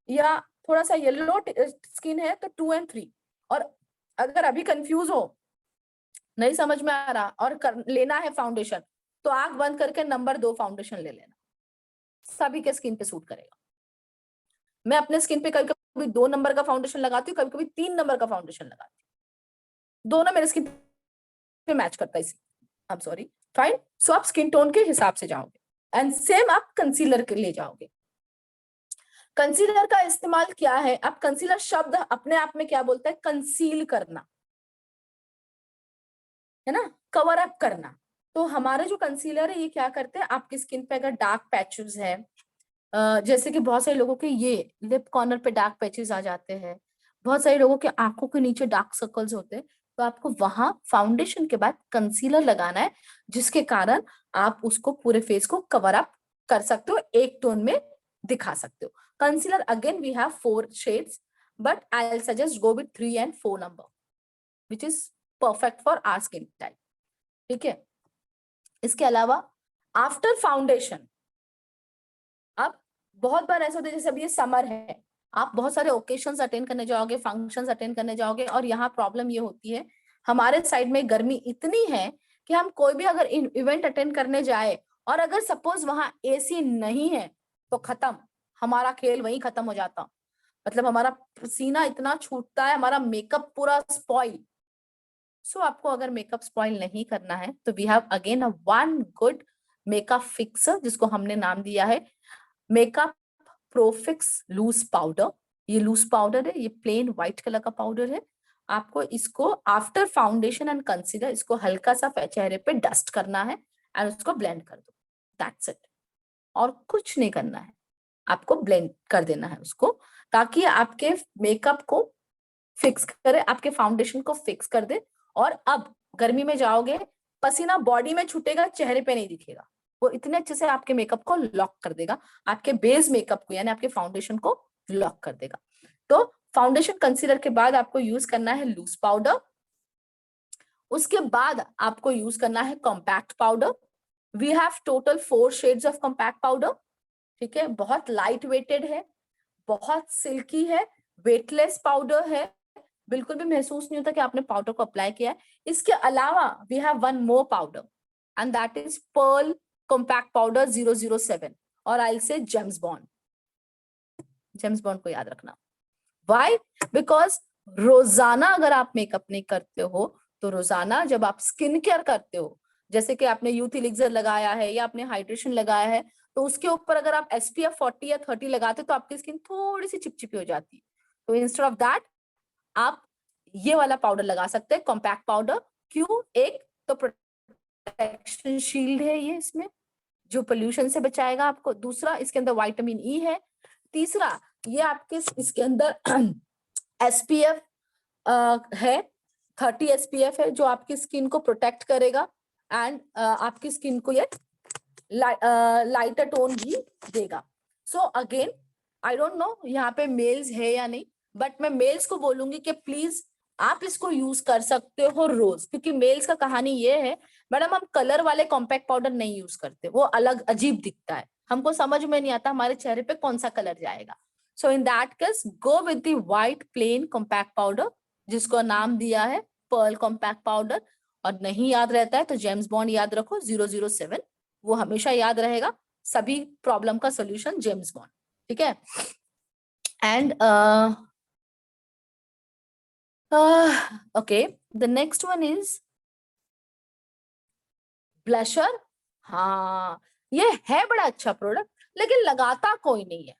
या थोड़ा सा येलो स्किन है तो 2 and 3। और अगर अभी कंफ्यूज हो, नहीं समझ में आ रहा और लेना है फाउंडेशन, तो आंख बंद करके नंबर 2 फाउंडेशन ले लेना, सभी के स्किन पे सूट करेगा। मैं अपने स्किन पे कभी कभी 2 नंबर का फाउंडेशन लगाती हूँ, कभी कभी 3 नंबर का फाउंडेशन लगाती हूँ, दोनों मेरे स्किन पे मैच करता है। I am sorry, fine. So आप स्किन टोन के हिसाब से जाओगे एंड सेम आप कंसीलर के लिए जाओगे। कंसीलर का इस्तेमाल क्या है, अब कंसीलर शब्द अपने आप में क्या बोलता है, कंसील करना है ना, कवर अप करना। तो हमारे जो कंसीलर है ये क्या करते हैं, आपकी स्किन पे अगर डार्क पैचेस है, जैसे कि बहुत सारे लोगों के ये लिप कॉर्नर पे डार्क पैचेस आ जाते हैं, बहुत सारे लोगों के आंखों के नीचे डार्क सर्कल्स होते हैं, तो आपको वहां फाउंडेशन के बाद कंसीलर लगाना है, जिसके कारण आप उसको पूरे फेस को कवर अप कर सकते हो, एक टोन में दिखा सकते हो। Concealer again we have 4 shades, but I will suggest go with 3 and 4 number, which is perfect for our skin type. ठीक है, इसके अलावा आफ्टर फाउंडेशन, अब बहुत बार ऐसा होता है जैसे अभी ये समर है, आप बहुत सारे ओकेशंस अटेंड करने जाओगे, फंक्शंस अटेंड करने जाओगे, और यहाँ प्रॉब्लम ये होती है, हमारे साइड में गर्मी इतनी है कि हम कोई भी अगर इवेंट अटेंड करने जाए और अगर सपोज वहां एसी नहीं है तो खत्म, हमारा खेल वहीं खत्म हो जाता। मतलब हमारा पसीना इतना छूटता है, हमारा मेकअप पूरा स्पॉइल। सो आपको अगर मेकअप स्पॉइल नहीं करना है तो we have again a one good makeup fixer, जिसको हमने नाम दिया है मेकअप प्रोफिक्स लूज पाउडर। ये लूज पाउडर है, ये प्लेन व्हाइट कलर का पाउडर है। आपको इसको आफ्टर फाउंडेशन एंड कंसीलर इसको हल्का सा चेहरे पे डस्ट करना है एंड उसको ब्लेंड कर दो, दैट्स इट। और कुछ नहीं करना है, आपको ब्लेंड कर देना है उसको, ताकि आपके मेकअप को फिक्स करे, आपके फाउंडेशन को फिक्स कर दे। और अब गर्मी में जाओगे, पसीना बॉडी में छूटेगा, चेहरे पे नहीं दिखेगा। वो इतने अच्छे से आपके मेकअप को लॉक कर देगा, आपके बेस मेकअप को यानी आपके फाउंडेशन को लॉक कर देगा। तो फाउंडेशन कंसीलर के बाद आपको यूज करना है लूज पाउडर, उसके बाद आपको यूज करना है compact powder. We have total 4 shades of compact powder. ठीक है, बहुत लाइट वेटेड है, बहुत सिल्की है, वेटलेस पाउडर है, बिल्कुल भी महसूस नहीं होता कि आपने पाउडर को अप्लाई किया है। इसके अलावा we have one more powder and that is pearl compact powder 007, और I will say James Bond. James Bond को याद रखना। व्हाई? बिकॉज रोजाना अगर आप मेकअप नहीं करते हो, तो रोजाना जब आप स्किन केयर करते हो, जैसे कि आपने यूथ इलिक्सर लगाया है या आपने हाइड्रेशन लगाया है, तो उसके ऊपर अगर आप SPF 40 या 30 लगाते तो आपकी स्किन थोड़ी सी चिपचिपी हो जाती है। तो इंस्टेड ऑफ दैट आप ये वाला पाउडर लगा सकते हैं, कॉम्पैक्ट पाउडर। क्यों? एक तो प्रोटेक्शन शील्ड है ये, इसमें जो पोल्यूशन से बचाएगा आपको। दूसरा, इसके अंदर विटामिन ई है। तीसरा, ये आपके इसके अंदर SPF है, 30 SPF है, जो आपकी स्किन को प्रोटेक्ट करेगा एंड आपकी स्किन को ये लाइटर टोन भी देगा। So again I don't no यहाँ पे मेल्स है या नहीं, बट मैं मेल्स को बोलूंगी कि प्लीज आप इसको यूज कर सकते हो रोज, क्योंकि मेल्स का कहानी ये है, मैडम हम कलर वाले कॉम्पैक्ट पाउडर नहीं यूज करते, वो अलग अजीब दिखता है, हमको समझ में नहीं आता हमारे चेहरे पे कौन सा कलर जाएगा। So in that case go with the white plain compact powder, जिसको नाम दिया है पर्ल कॉम्पैक्ट पाउडर। और नहीं याद रहता है तो जेम्स बॉन्ड याद रखो 007, वो हमेशा याद रहेगा, सभी प्रॉब्लम का सोल्यूशन जेम्स बॉन्ड। ठीक है, and okay, the next one is blusher. हाँ, ये है बड़ा अच्छा प्रोडक्ट, लेकिन लगाता कोई नहीं है।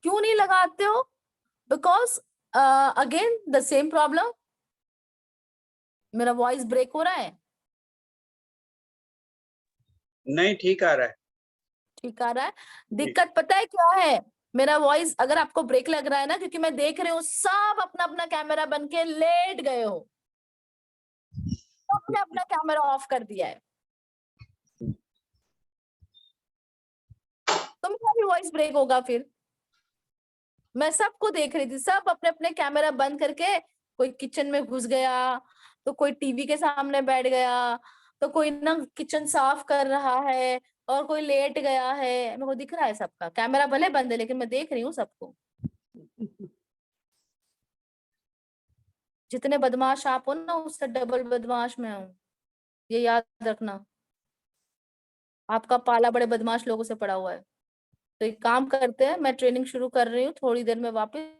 क्यों नहीं लगाते हो? Because again the same problem. मेरा वॉइस ब्रेक हो रहा है? नहीं, ठीक आ रहा है। ठीक आ रहा है। दिक्कत पता है क्या है? मेरा वॉइस अगर आपको ब्रेक लग रहा है ना, क्योंकि मैं देख रही हूँ सब अपना अपना कैमरा बन के लेट गए हो, सबने अपना कैमरा ऑफ कर दिया है, तो मेरा भी वॉइस ब्रेक होगा फिर। मैं सबको देख रही थी, सब अपने अपने कैमरा बंद करके, कोई किचन में घुस गया, तो कोई टीवी के सामने बैठ गया, तो कोई ना किचन साफ कर रहा है, और कोई लेट गया है। मेरे को दिख रहा है सबका कैमरा भले बंद है, लेकिन मैं देख रही हूँ सबको। जितने बदमाश आप हो ना, उससे डबल बदमाश मैं हूँ, ये याद रखना। आपका पाला बड़े बदमाश लोगों से पड़ा हुआ है। तो एक काम करते हैं, मैं ट्रेनिंग शुरू कर रही हूँ, थोड़ी देर में वापस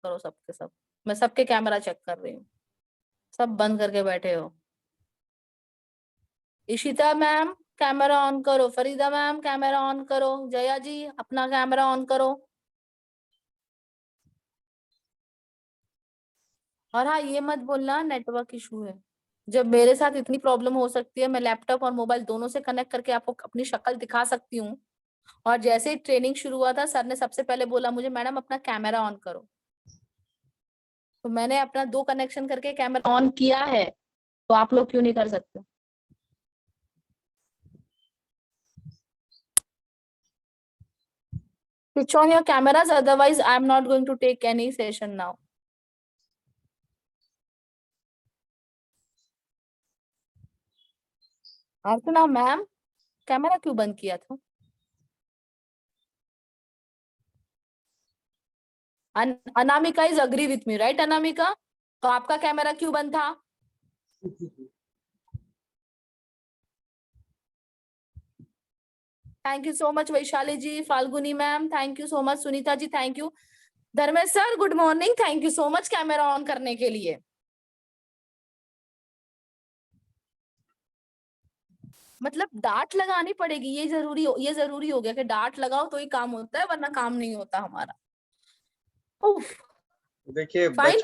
करो सबके सब। मैं सबके कैमरा चेक कर रही हूँ, सब बंद करके बैठे हो। इशिता मैम कैमरा ऑन करो, फरीदा मैम कैमरा ऑन करो, जया जी अपना कैमरा ऑन करो। और हाँ, ये मत बोलना नेटवर्क इशू है। जब मेरे साथ इतनी प्रॉब्लम हो सकती है, मैं लैपटॉप और मोबाइल दोनों से कनेक्ट करके आपको अपनी शक्ल दिखा सकती हूँ। और जैसे ही ट्रेनिंग शुरू हुआ था, सर ने सबसे पहले बोला मुझे, मैडम अपना कैमरा ऑन करो। तो मैंने अपना 2 कनेक्शन करके कैमरा ऑन किया है, तो आप लोग क्यों नहीं कर सकते? Switch on your cameras, otherwise I am not going to take any session now. Archana ma'am, camera क्यों बंद किया था? Anamika is agree with me, right Anamika? तो आपका कैमरा क्यों बंद था? Thank you so much Vaishali ji, Falguni ma'am, thank you so much, Sunita ji thank you, Dharmesh sir good morning, thank you so much camera on करने के लिए। मतलब डांट लगानी पड़ेगी, ये जरूरी हो गया कि डांट लगाओ तो ही काम होता है, वरना काम नहीं होता हमारा। उफ, देखिए फाइन।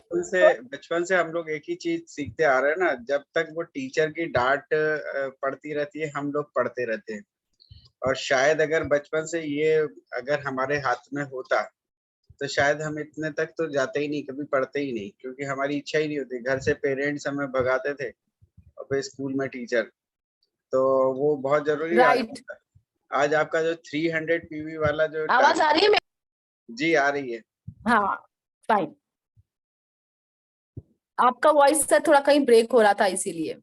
बचपन से हम लोग एक ही चीज सीखते आ रहे हैं ना, जब तक वो टीचर की डांट पड़ती रहती है हम लोग पढ़ते रहते हैं। और शायद अगर बचपन से ये अगर हमारे हाथ में होता तो शायद हम इतने तक तो जाते ही नहीं, कभी पढ़ते ही नहीं, क्योंकि हमारी इच्छा ही नहीं होती। घर से पेरेंट्स हमें भगाते थे और फिर स्कूल में टीचर, तो वो बहुत जरूरी आज राइट, होता है। आज आपका जो 300 पीवी वाला जो आवाज आ रही है? जी आ रही है। हाँ, फाइन। आपका वॉइस से थोड़ा कहीं ब्रेक हो रहा था इसीलिए।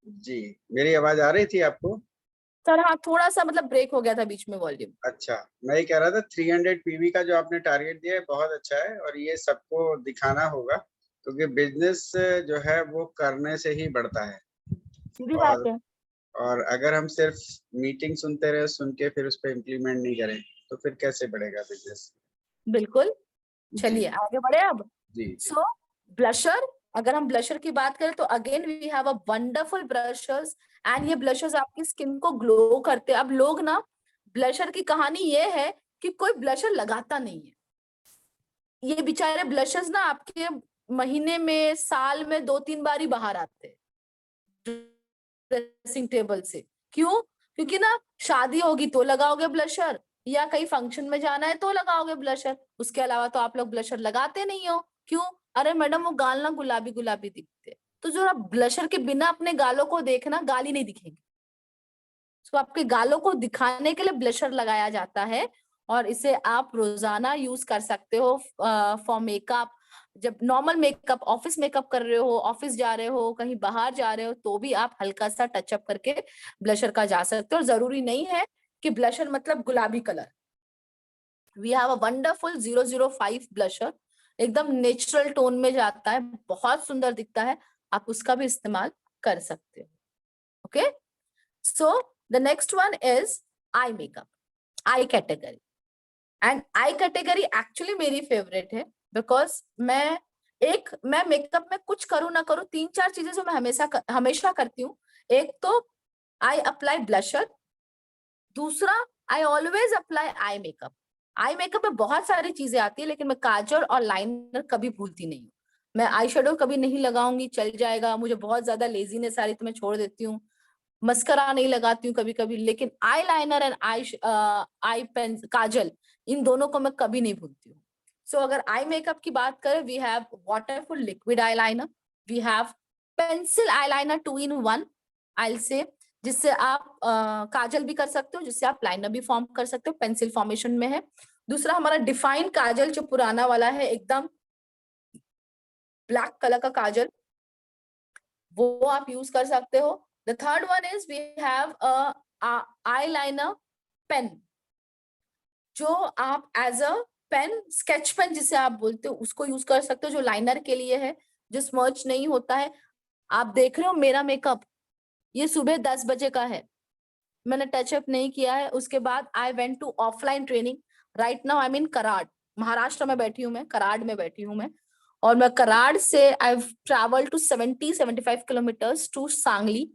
जी, मेरी आवाज आ रही थी आपको? सर हाँ, थोड़ा सा मतलब ब्रेक हो गया था बीच में वॉल्यूम। अच्छा, मैं ये कह रहा था 300 पीवी का जो आपने टारगेट दिया है बहुत अच्छा है, और ये सबको दिखाना होगा, क्योंकि बिजनेस जो है वो करने से ही बढ़ता है। सीधी बात और है। और अगर हम सिर्फ मीटिंग सुनते रहे, सुन के फिर उस पर इम्प्लीमेंट नहीं करें, तो फिर कैसे बढ़ेगा बिजनेस? बिल्कुल, जी चलिए आगे बढ़े अब। जी जी। सो ब्लशर, अगर हम ब्लशर की बात करें तो again we have a wonderful blushers, and ये ब्लशर्स आपकी स्किन को ग्लो करते हैं। अब लोग ना, ब्लशर की कहानी ये है कि कोई ब्लशर लगाता नहीं है। ये बेचारे ब्लशर्स ना आपके महीने में, साल में 2-3 बार ही बाहर आते हैं ड्रेसिंग टेबल से। क्यों? क्योंकि ना शादी होगी तो लगाओगे ब्लशर, या कहीं फंक्शन में जाना है तो लगाओगे ब्लशर, उसके अलावा तो आप लोग ब्लशर लगाते नहीं हो। क्यों? अरे मैडम वो गाल ना गुलाबी गुलाबी दिखते। तो जरा ब्लशर के बिना अपने गालों को देखना, गाल ही नहीं दिखेंगे। तो आपके गालों को दिखाने के लिए ब्लशर लगाया जाता है, और इसे आप रोजाना यूज कर सकते हो फॉर मेकअप। जब नॉर्मल मेकअप, ऑफिस मेकअप कर रहे हो, ऑफिस जा रहे हो, कहीं बाहर जा रहे हो, तो भी आप हल्का सा टचअप करके ब्लशर का जा सकते हो। और जरूरी नहीं है कि ब्लशर मतलब गुलाबी colour. We have a wonderful 005 blusher, एकदम नेचुरल टोन में जाता है, बहुत सुंदर दिखता है, आप उसका भी इस्तेमाल कर सकते हो। Okay, so the next one is eye makeup, eye category. And eye category actually मेरी फेवरेट है, बिकॉज मैं मेकअप में कुछ करूँ ना करूँ, 3-4 चीजें जो मैं हमेशा करती हूँ। एक तो आई अप्लाई ब्लशर, दूसरा I always apply eye makeup. Eye makeup में बहुत सारी चीजें आती है, लेकिन मैं काजल और लाइनर कभी भूलती नहीं हूँ। मैं आई शेडो कभी नहीं लगाऊंगी, चल जाएगा, मुझे बहुत ज्यादा लेजीनेस आ रही तो मैं छोड़ देती हूँ। मस्करा नहीं लगाती हूँ कभी कभी, लेकिन eye liner and eye pen, kajal, इन दोनों को मैं कभी नहीं भूलती हूँ। सो अगर आई मेकअप की बात करें, we have waterful liquid eye liner, we have pencil eye liner 2 in 1, I say, जिससे आप काजल भी कर सकते हो, जिससे आप लाइनर भी फॉर्म कर सकते हो, पेंसिल फॉर्मेशन में है। दूसरा हमारा डिफाइन काजल, जो पुराना वाला है, एकदम ब्लैक कलर का काजल, वो आप यूज कर सकते हो। The third one is we have eye liner pen, जो आप as a pen, sketch pen जिसे आप बोलते हो, उसको यूज कर सकते हो, जो लाइनर के लिए है, जो स्मर्च नहीं होता है। आप देख रहे हो मेरा मेकअप, ये सुबह 10 बजे का है, मैंने टचअप नहीं किया है। उसके बाद I went to offline training, right now I am in Karad, Maharashtra में बैठी हूँ मैं, कराड में बैठी हूँ मैं। और मैं कराड से I travel to 70-75 kilometres to Sangli.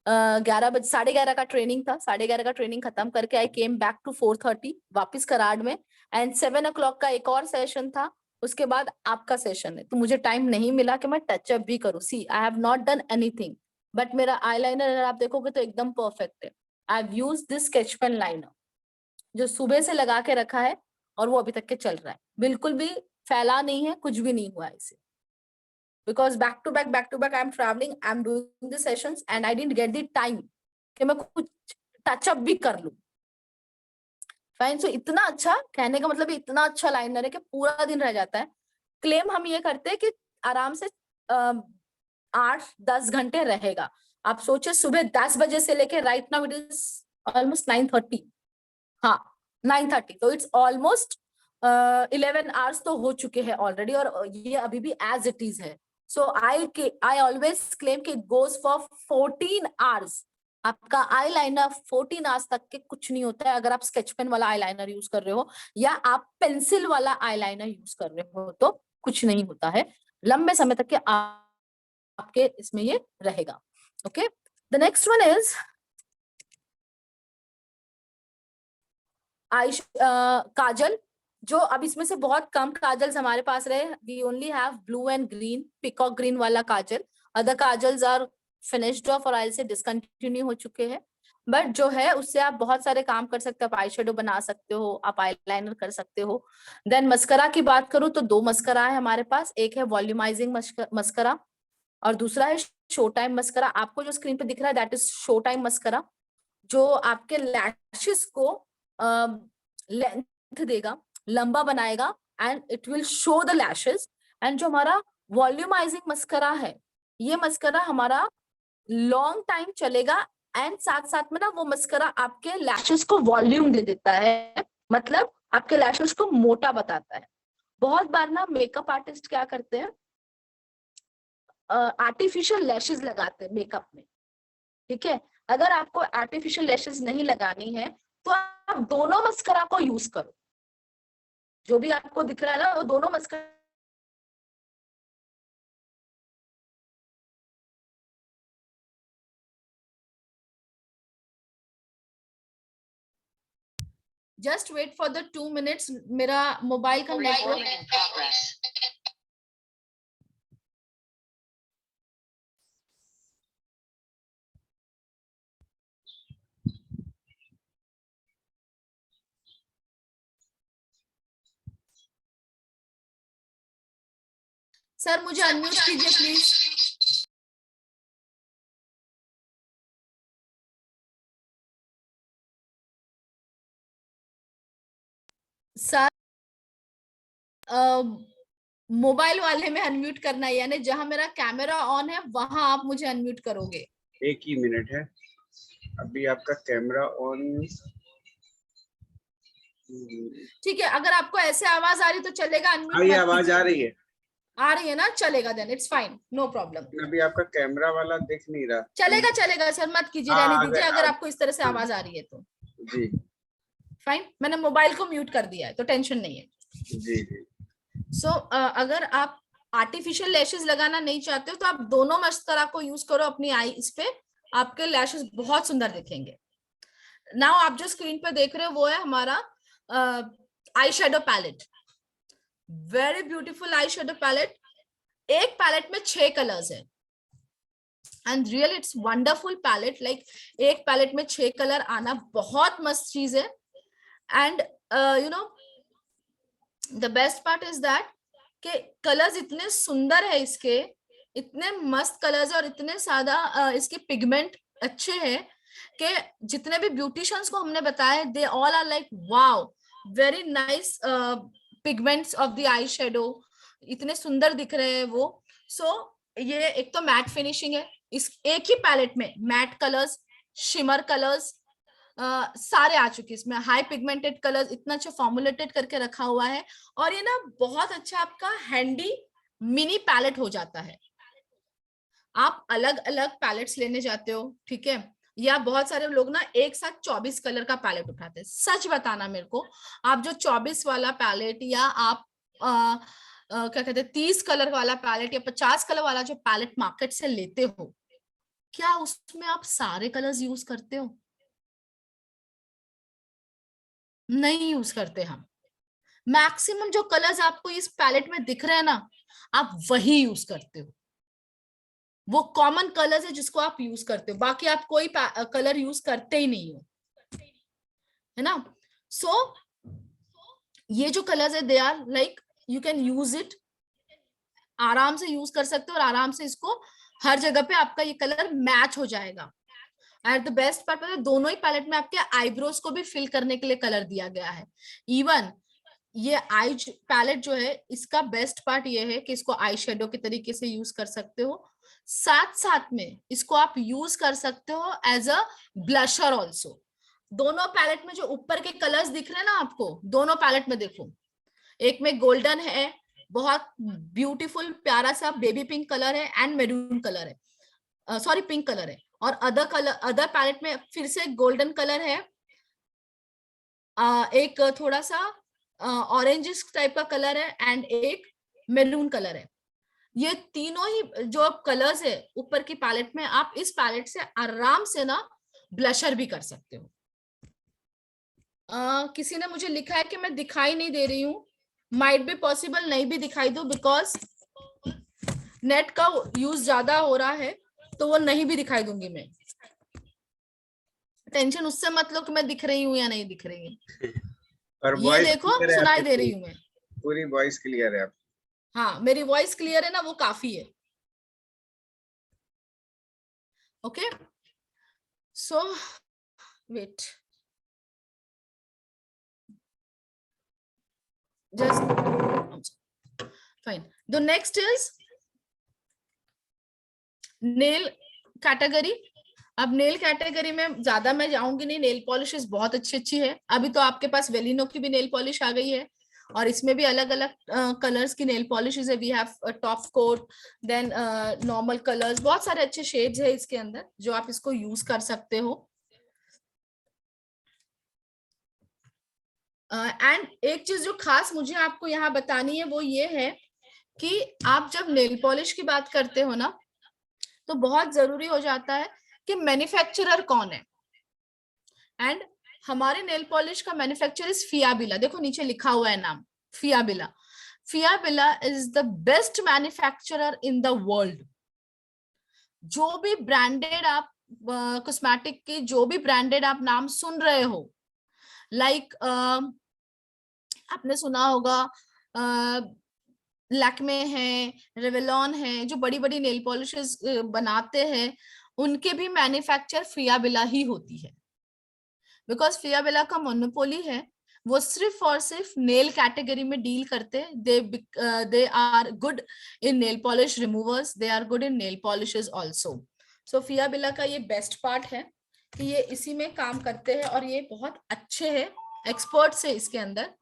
11 बजे, 11:30 का ट्रेनिंग था, 11:30 का ट्रेनिंग खत्म करके आई केम बैक टू 4:30 वापस कराड में, एंड 7 o'clock का एक और सेशन था। उसके बाद आपका सेशन है, तो मुझे टाइम नहीं मिला कि मैं टचअप भी करूँ। See I have not done anything, but मेरा आईलाइनर अगर आप देखोगे तो एकदम परफेक्ट है। I have used this sketch pen liner, जो सुबह से लगा के रखा है और वो अभी तक के चल रहा है, बिल्कुल भी फैला नहीं है, कुछ भी नहीं हुआ इसे, because back to back I am travelling, I am doing the sessions and I didn't get the time कि मैं कुछ टचअप भी कर लूं। फाइन, सो इतना अच्छा, कहने का मतलब इतना अच्छा लाइनर है कि पूरा दिन रह जाता है। क्लेम हम ये करते हैं कि आराम से 8-10 घंटे रहेगा। आप सोचे सुबह 10 बजे से लेके right now it is almost 9:30, हाँ 9:30, तो इट्स ऑलमोस्ट 11 आवर्स तो हो चुके हैं ऑलरेडी, और ये अभी भी एज इट इज है। सो आई ऑलवेज क्लेम कि इट गोज फॉर 14 आवर्स। आपका आई लाइनर 14 आवर्स तक के कुछ नहीं होता है, अगर आप स्केच पेन वाला आई लाइनर यूज कर रहे हो या आप पेंसिल वाला आई लाइनर यूज कर रहे हो तो कुछ नहीं होता है, लंबे समय तक के आपके इसमें ये रहेगा। Okay, the next one is kajal, जो अब इसमें से बहुत कम काजल्स हमारे पास रहे। We only have blue and green, peacock green वाला kajal, other kajals are finished off और आई से डिसकंटिन्यू हो चुके हैं। बट जो है उससे आप बहुत सारे काम कर सकते हो, आप आई शेडो बना सकते हो, आप आईलाइनर कर सकते हो। देन मस्करा की बात करूं तो 2 मस्करा है हमारे पास, एक है वॉल्यूमाइजिंग मस्करा और दूसरा है शो टाइम मस्करा। आपको जो स्क्रीन पे दिख रहा है that is show time mascara, जो आपके लैशेस को लेंथ देगा, लंबा बनाएगा and it will show the lashes. And जो हमारा वॉल्यूमाइजिंग मस्करा है, ये मस्करा हमारा लॉन्ग टाइम चलेगा एंड साथ साथ में ना वो मस्करा आपके लैशेस को वॉल्यूम दे देता है, मतलब आपके लैशेस को मोटा बताता है। बहुत बार ना मेकअप आर्टिस्ट क्या करते हैं, आर्टिफिशियल लैशेस लगाते हैं मेकअप में, ठीक है। अगर आपको आर्टिफिशियल लैशेस नहीं लगानी है तो आप दोनों मस्करा को यूज करो, जो भी आपको दिख रहा है ना वो दोनों mascara. Just wait for the 2 minutes, मेरा मोबाइल का नेटवर्क। सर मुझे अनम्यूट कीजिए प्लीज। सर मोबाइल वाले में अनम्यूट करना है, यानी जहां मेरा कैमरा ऑन है वहां आप मुझे अनम्यूट करोगे। एक ही मिनट है, अभी आपका कैमरा ऑन। ठीक है, अगर आपको ऐसे आवाज आ रही तो चलेगा, अनम्यूट ये मत आवाज कीजिए। आ रही है? आ रही है ना, चलेगा, then it's fine, no problem. अभी आपका कैमरा वाला दिख नहीं रहा। चलेगा चलेगा सर, मत कीजिए, रहने दीजिए, अगर आपको इस तरह से आवाज आ रही है तो जी फाइन। मैंने मोबाइल को म्यूट कर दिया है तो टेंशन नहीं है। जी जी। सो अगर आप आर्टिफिशियल लैशेस लगाना नहीं चाहते हो तो आप दोनों मस्करा को यूज करो अपनी आईज पे, आपके लैशेस बहुत सुंदर दिखेंगे। नाउ आप जो स्क्रीन पे देख रहे हो वो है हमारा eye shadow palette, very beautiful eye shadow palette. एक पैलेट में 6 कलर्स है and real it's wonderful palette. Like एक पैलेट में 6 कलर आना बहुत मस्त चीज है। And you know the best part is that कि कलर्स इतने सुंदर है इसके, इतने मस्त कलर्स है और इतने ज्यादा इसके पिगमेंट अच्छे हैं कि जितने भी ब्यूटिशियंस को हमने बताया they all are like wow, very nice pigments of the eye shadow, इतने सुंदर दिख रहे हैं वो। सो ये एक तो मैट फिनिशिंग है, इस एक ही पैलेट में मैट कलर्स, शिमर कलर्स सारे आ चुके हैं इसमें, हाई पिगमेंटेड कलर्स इतना अच्छा फॉर्मुलेटेड करके रखा हुआ है। और ये ना बहुत अच्छा आपका हैंडी मिनी पैलेट हो जाता है। आप अलग अलग पैलेट्स लेने जाते हो, ठीक है, या बहुत सारे लोग ना एक साथ 24 कलर का पैलेट उठाते हैं। सच बताना मेरे को, आप जो 24 वाला पैलेट या आप क्या कहते हैं 30 कलर वाला पैलेट या 50 कलर वाला जो पैलेट मार्केट से लेते हो, क्या उसमें आप सारे कलर्स यूज करते हो? नहीं यूज करते हम। मैक्सिमम जो कलर्स आपको इस पैलेट में दिख रहे हैं ना, आप वही यूज करते हो, वो कॉमन कलर्स है जिसको आप यूज करते हो, बाकी आप कोई कलर यूज करते ही नहीं हो, है ना। सो ये जो कलर्स है they are like you can use it, आराम से यूज कर सकते हो और आराम से इसको हर जगह पे आपका ये कलर मैच हो जाएगा। एट द बेस्ट पार्ट पता है, दोनों ही पैलेट में आपके आईब्रोज को भी फिल करने के लिए कलर दिया गया है। इवन ये आई पैलेट जो है, इसका बेस्ट पार्ट ये है कि इसको आई शेडो के तरीके से यूज कर सकते हो, साथ साथ में इसको आप यूज कर सकते हो एज अ ब्लशर ऑल्सो। दोनों पैलेट में जो ऊपर के कलर्स दिख रहे हैं ना आपको, दोनों पैलेट में देखो, एक में गोल्डन है, बहुत ब्यूटीफुल प्यारा सा बेबी पिंक कलर है, एंड मैरून कलर है, सॉरी पिंक कलर है, और अदर पैलेट में फिर से गोल्डन कलर है, एक थोड़ा सा ऑरेंजिश टाइप का कलर है, एंड एक मैरून कलर है। ये तीनों ही जो कलर्स है ऊपर की पैलेट में, आप इस पैलेट से आराम से ना ब्लशर भी कर सकते हो। किसी ने मुझे लिखा है कि मैं दिखाई नहीं दे रही हूँ, माइट बी पॉसिबल नहीं भी दिखाई दो, बिकॉज नेट का यूज ज्यादा हो रहा है, तो वो नहीं भी दिखाई दूंगी मैं। टेंशन उससे मत लो कि मैं दिख रही हूँ या नहीं दिख रही हूँ। और ये देखो सुनाई दे रही हूँ मैं, पूरी वॉइस क्लियर है आप? हाँ मेरी वॉइस क्लियर है ना, वो काफी है। Okay so wait, just fine. The next is nail category. अब नेल कैटेगरी में ज्यादा मैं जाऊंगी नहीं, नेल पॉलिशेस बहुत अच्छी अच्छी है। अभी तो आपके पास वेलिनो की भी नेल पॉलिश आ गई है, और इसमें भी अलग अलग कलर्स की नेल पॉलिशेस है। We have top coat, then normal colours, बहुत सारे अच्छे शेड्स है इसके अंदर जो आप इसको यूज कर सकते हो। एंड एक चीज जो खास मुझे आपको यहाँ बतानी है वो ये है कि आप जब नेल पॉलिश की बात करते हो ना, तो बहुत जरूरी हो जाता है कि मैन्युफैक्चरर कौन है। एंड हमारे नेल पॉलिश का मैन्युफैक्चरर इज फियाबिला। देखो नीचे लिखा हुआ है नाम, Fiabila. Fiabila is the best manufacturer in the world. जो भी ब्रांडेड आप कॉस्मेटिक की जो भी ब्रांडेड आप नाम सुन रहे हो, लाइक आपने सुना होगा लैक्मे है, रेवेलॉन है, जो बड़ी बड़ी नेल पॉलिशेस बनाते हैं, उनके भी मैन्युफैक्चर फियाबिला ही होती है। बिकॉज फियाबिला का मोनोपोली है, वो सिर्फ और सिर्फ नेल कैटेगरी में डील करते हैं। They are good in nail polish removers, they are good in nail polishes also. So Fiabila का ये बेस्ट पार्ट है कि ये इसी में काम करते हैं और ये बहुत अच्छे हैं, एक्सपर्ट्स है इसके अंदर।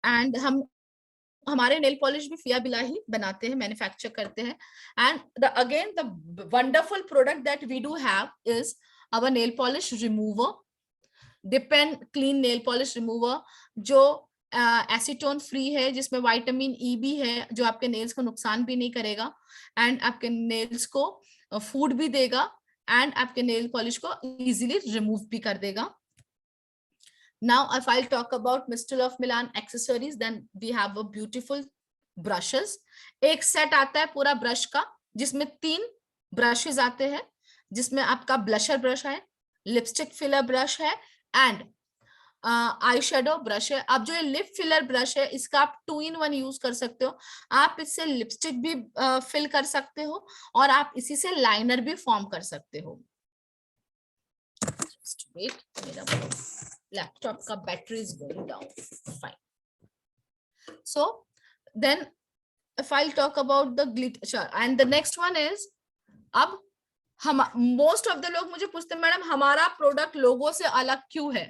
एंड हमारे नेल पॉलिश भी फियाबिला ही बनाते हैं, मैन्युफैक्चर करते हैं। And again the wonderful product that we do have is our nail polish remover, डिपेन क्लीन नेल पॉलिश रिमूवर, जो एसीटोन फ्री है, जिसमें विटामिन ई भी है, जो आपके नेल्स को नुकसान भी नहीं करेगा, एंड आपके नेल्स को फूड भी देगा, एंड आपके नेल पॉलिश को इजीली रिमूव भी कर देगा। Now, if I'll talk about Mistel of Milan accessories, then we have a beautiful brushes. एक सेट आता है पूरा ब्रश का, जिसमें 3 ब्रशेस आते हैं, जिसमें आपका ब्लशर ब्रश है, लिपस्टिक फिलर ब्रश है, एंड आई शेडो ब्रश है। अब जो ये लिप फिलर ब्रश है, इसका आप 2-in-1 यूज कर सकते हो। आप इससे लिपस्टिक भी फिल कर सकते हो, और आप इसी से लाइनर भी फॉर्म कर सकते हो। Just wait, मेरा लैपटॉप का battery is going down, fine. So then if I'll talk about the glitter, and the next one is, अब हम मोस्ट ऑफ द लोग मुझे पूछते हैं, मैडम हमारा प्रोडक्ट लोगों से अलग क्यों है,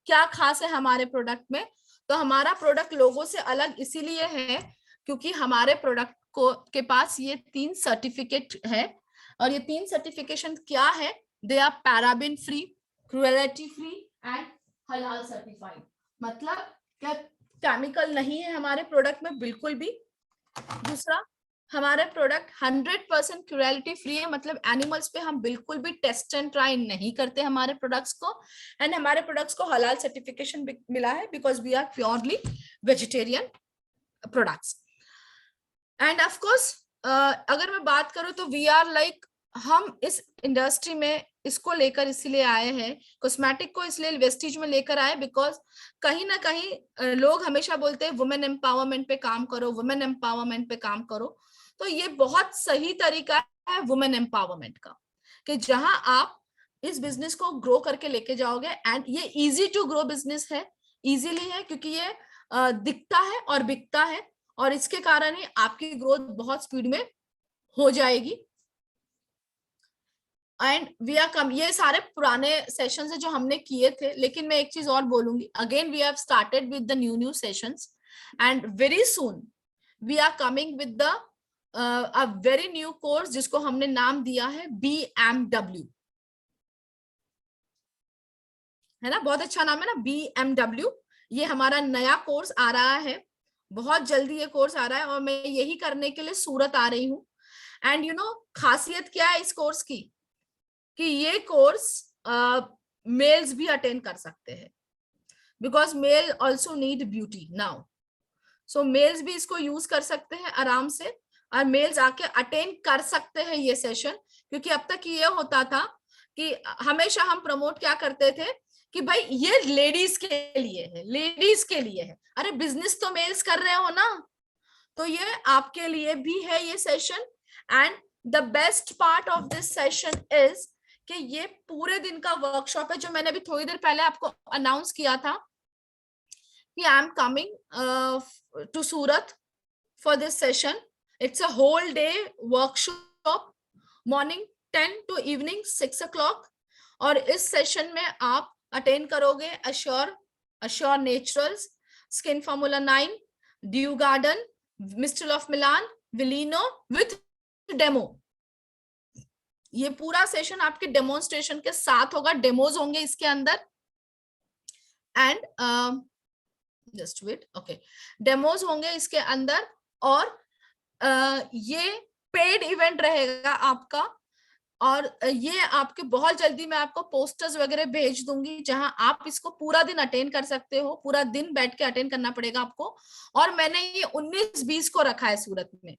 क्या खास है हमारे प्रोडक्ट में? तो हमारा प्रोडक्ट लोगों से अलग इसीलिए है क्योंकि हमारे प्रोडक्ट को के पास ये 3 सर्टिफिकेट है। और ये 3 सर्टिफिकेशन क्या है? They are paraben free, cruelty free and हलाल सर्टिफाइड। मतलब क्या केमिकल नहीं है हमारे प्रोडक्ट में, बिल्कुल भी। दूसरा, हमारे प्रोडक्ट 100% क्रुएलिटी फ्री है, मतलब एनिमल्स पे हम बिल्कुल भी टेस्ट एंड ट्राई नहीं करते हमारे प्रोडक्ट्स को। एंड हमारे प्रोडक्ट्स को हलाल सर्टिफिकेशन मिला है because we are purely vegetarian products. And of course अगर मैं बात करूं तो वी आर लाइक हम इस इंडस्ट्री में इसको लेकर इसीलिए आए हैं, कॉस्मेटिक को इसलिए वेस्टीज में लेकर आए बिकॉज कहीं ना कहीं लोग हमेशा बोलते हैं वुमेन एम्पावरमेंट पे काम करो, वुमेन एम्पावरमेंट पे काम करो। तो ये बहुत सही तरीका है वुमेन एम्पावरमेंट का, कि जहां आप इस बिजनेस को ग्रो करके लेके जाओगे। एंड ये इजी टू ग्रो बिजनेस है, इजीली है, क्योंकि ये दिखता है और बिकता है, और इसके कारण ही आपकी ग्रोथ बहुत स्पीड में हो जाएगी। एंड वी आर कम, ये सारे पुराने सेशंस है जो हमने किए थे, लेकिन मैं एक चीज और बोलूंगी, again we have started with the new sessions, and very soon we are coming with the a very new course जिसको हमने नाम दिया है BMW, है ना, बहुत अच्छा नाम है ना, BMW। ये हमारा नया कोर्स आ रहा है, बहुत जल्दी ये कोर्स आ रहा है, और मैं यही करने के लिए सूरत आ रही हूँ। एंड यू नो खासियत क्या है इस कोर्स की, कि ये कोर्स मेल्स भी अटेंड कर सकते हैं, because male also need beauty now. So males भी इसको यूज कर सकते हैं आराम से, और मेल्स आके अटेंड कर सकते हैं ये सेशन। क्योंकि अब तक ये होता था कि हमेशा हम प्रमोट क्या करते थे कि भाई ये लेडीज के लिए है, लेडीज के लिए है। अरे बिजनेस तो मेल्स कर रहे हो ना, तो ये आपके लिए भी है ये session. And the best part of this session is कि ये पूरे दिन का वर्कशॉप है, जो मैंने अभी थोड़ी देर पहले आपको अनाउंस किया था कि I am coming to Surat for this session. It's a whole day workshop, morning 10 to evening 6 o'clock। और इस सेशन में आप अटेंड करोगे Assure Naturals, skin formula 9, Dew Garden, Mister of Milan, विलिनो विथ डेमो। ये पूरा सेशन आपके डेमोन्स्ट्रेशन के साथ होगा, डेमोज होंगे इसके अंदर। And just wait, okay, demos होंगे इसके अंदर। और ये पेड इवेंट रहेगा आपका, और ये आपके बहुत जल्दी मैं आपको पोस्टर्स वगैरह भेज दूंगी, जहां आप इसको पूरा दिन अटेंड कर सकते हो, पूरा दिन बैठ के अटेंड करना पड़ेगा आपको। और मैंने ये 19-20 को रखा है सूरत में,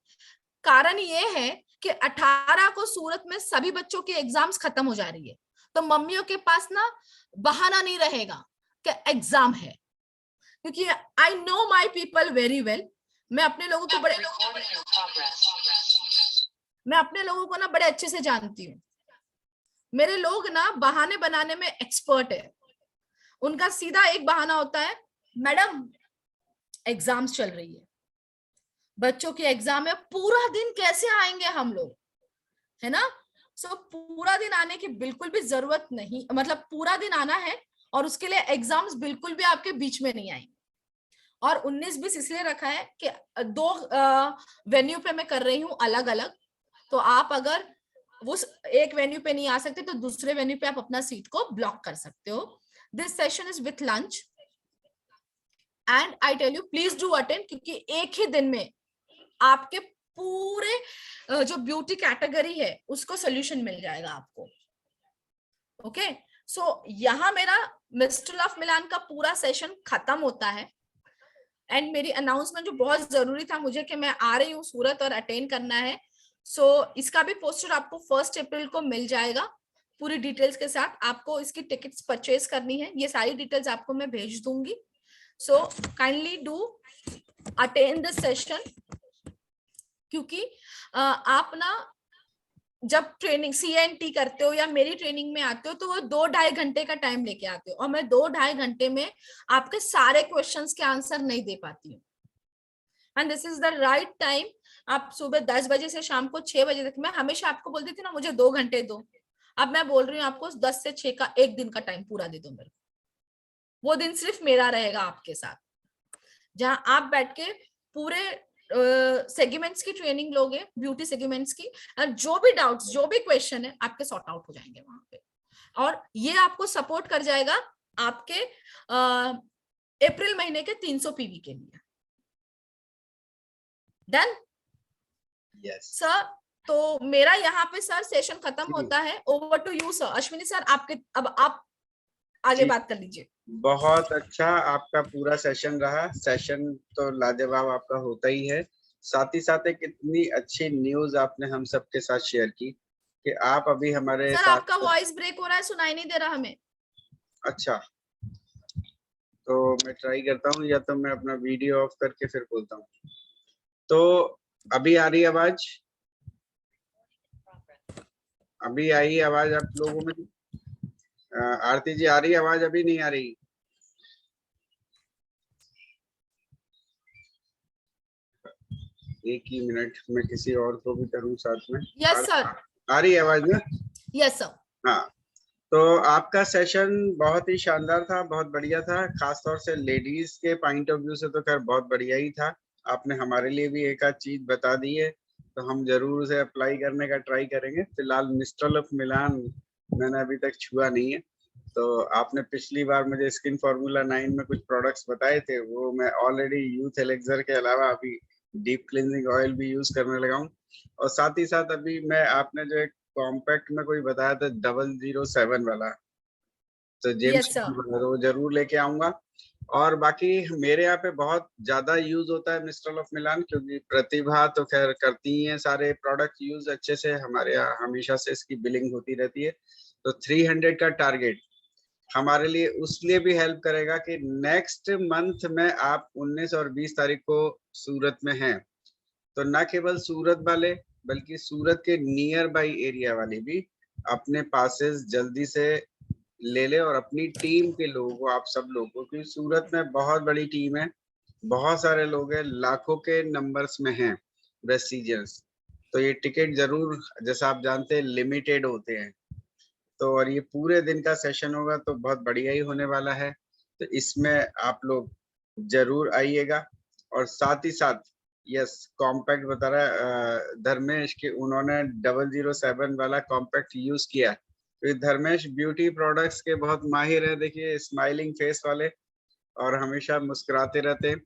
कारण ये है कि 18 को सूरत में सभी बच्चों की एग्जाम्स खत्म हो जा रही है, तो मम्मियों के पास ना बहाना नहीं रहेगा कि एग्जाम है, क्योंकि I know my people very well. मैं अपने लोगों को ना बड़े अच्छे से जानती हूँ। मेरे लोग ना बहाने बनाने में एक्सपर्ट है। उनका सीधा एक बहाना होता है, मैडम एग्जाम्स चल रही है, बच्चों की एग्जाम है, पूरा दिन कैसे आएंगे हम लोग, है ना। सो पूरा दिन आने की बिल्कुल भी जरूरत नहीं, मतलब पूरा दिन आना है, और उसके लिए एग्जाम्स बिल्कुल भी आपके बीच में नहीं आएंगे। और 19-20 इसलिए रखा है कि 2 वेन्यू पे मैं कर रही हूँ अलग अलग, तो आप अगर उस एक वेन्यू पे नहीं आ सकते तो दूसरे वेन्यू पे आप अपना सीट को ब्लॉक कर सकते हो। This session is with lunch, and I tell you please do attend, क्योंकि एक ही दिन में आपके पूरे जो ब्यूटी कैटेगरी है उसको सोल्यूशन मिल जाएगा आपको। ओके, सो यहाँ मेरा मिस्टर ऑफ मिलान का पूरा सेशन खत्म होता है। एंड मेरी अनाउंसमेंट जो बहुत जरूरी था मुझे, कि मैं आ रही हूँ सूरत और अटेंड करना है, सो इसका भी पोस्टर आपको 1 अप्रैल को मिल जाएगा पूरी डिटेल्स के साथ। आपको इसकी टिकट्स परचेज करनी है, ये सारी डिटेल्स आपको मैं भेज दूंगी। So kindly do attend the session, क्योंकि आप ना जब ट्रेनिंग CNT करते हो या मेरी ट्रेनिंग में आते हो, तो वो 2-2.5 घंटे का टाइम लेके आते हो, और मैं 2-2.5 घंटे में आपके सारे क्वेश्चंस के आंसर नहीं दे पाती हूँ। And this is the right time. आप सुबह 10 बजे से शाम को 6 बजे तक, मैं हमेशा आपको बोलती थी ना मुझे 2 घंटे दो, अब मैं बोल रही हूँ आपको 10 से 6 का एक दिन का टाइम पूरा दे दो मेरे को। वो दिन सिर्फ मेरा रहेगा आपके साथ, जहां आप बैठ के पूरे सेगमेंट्स की ट्रेनिंग लोगे, ब्यूटी सेगमेंट्स की, और जो भी डाउट्स, जो भी क्वेश्चन है आपके सॉर्ट आउट हो जाएंगे वहां पे। और ये आपको सपोर्ट कर जाएगा आपके अप्रैल महीने के 300 PV के लिए। डन? यस सर, तो मेरा यहाँ पे सर सेशन खत्म होता है। Over to you sir. Ashwini sir, आपके, अब आप आगे बात कर लीजिए। बहुत अच्छा आपका पूरा सेशन रहा। सेशन तो लाजवाब आपका होता ही है, साथ ही साथ एक इतनी अच्छी न्यूज आपने हम सबके साथ शेयर की। कि आप अभी हमारे सर साथ। आपका वॉइस ब्रेक हो रहा है, सुनाई नहीं दे रहा हमें। अच्छा, तो मैं ट्राई करता हूँ, या तो मैं अपना वीडियो ऑफ करके फिर बोलता हूँ। तो अभी आ रही आवाज? अभी आई आवाज आप लोगों में? आरती जी आ रही आवाज? अभी नहीं आ रही? एक ही मिनट, मैं किसी और को भी करूँ साथ में। Yes sir. आ रही आवाज ना? Yes sir. हाँ, तो आपका सेशन बहुत ही शानदार था, बहुत बढ़िया था। खासतौर से लेडीज के पॉइंट ऑफ व्यू से तो खैर बहुत बढ़िया ही था। आपने हमारे लिए भी एक आध चीज बता दी है, तो हम जरूर उसे अप्लाई करने का ट्राई करेंगे। फिलहाल मिस्ट्रल ऑफ मिलान मैंने अभी तक छुआ नहीं है। तो आपने पिछली बार मुझे स्किन फार्मूला 9 में कुछ प्रोडक्ट्स बताए थे, वो मैं ऑलरेडी यूथ एलेक्सर के अलावा अभी डीप क्लींजिंग ऑयल भी यूज करने लगा हूँ। और साथ ही साथ अभी मैं, आपने जो एक कॉम्पैक्ट में कोई बताया था 007 वाला, तो जेम्स यस सर। वो जरूर लेके आऊंगा। और बाकी मेरे यहाँ पे बहुत ज्यादा यूज होता है मिस्ट्रल ऑफ मिलान, क्योंकि प्रतिभा तो खैर करती ही है सारे प्रोडक्ट यूज अच्छे से। हमारे यहाँ हमेशा से इसकी बिलिंग होती रहती है। तो 300 का टारगेट हमारे लिए उस लिए भी हेल्प करेगा कि नेक्स्ट मंथ में आप 19 और 20 तारीख को सूरत में हैं, तो न केवल सूरत वाले बल्कि सूरत के नियर बाई एरिया वाले भी अपने पासेस जल्दी से ले ले, और अपनी टीम के लोगों को, आप सब लोगों को, क्योंकि सूरत में बहुत बड़ी टीम है, बहुत सारे लोग हैं, लाखों के नंबर्स में हैं प्रेस्टीजियस। तो ये टिकट जरूर, जैसा आप जानते हैं, लिमिटेड होते हैं। तो और ये पूरे दिन का सेशन होगा, तो बहुत बढ़िया ही होने वाला है। तो इसमें आप लोग जरूर आइएगा। और साथ ही साथ, यस, कॉम्पैक्ट बता रहा है धर्मेश कि उन्होंने 007 वाला कॉम्पैक्ट यूज किया। तो धर्मेश ब्यूटी प्रोडक्ट्स के बहुत माहिर है, देखिए, स्माइलिंग फेस वाले, और हमेशा मुस्कुराते रहते हैं।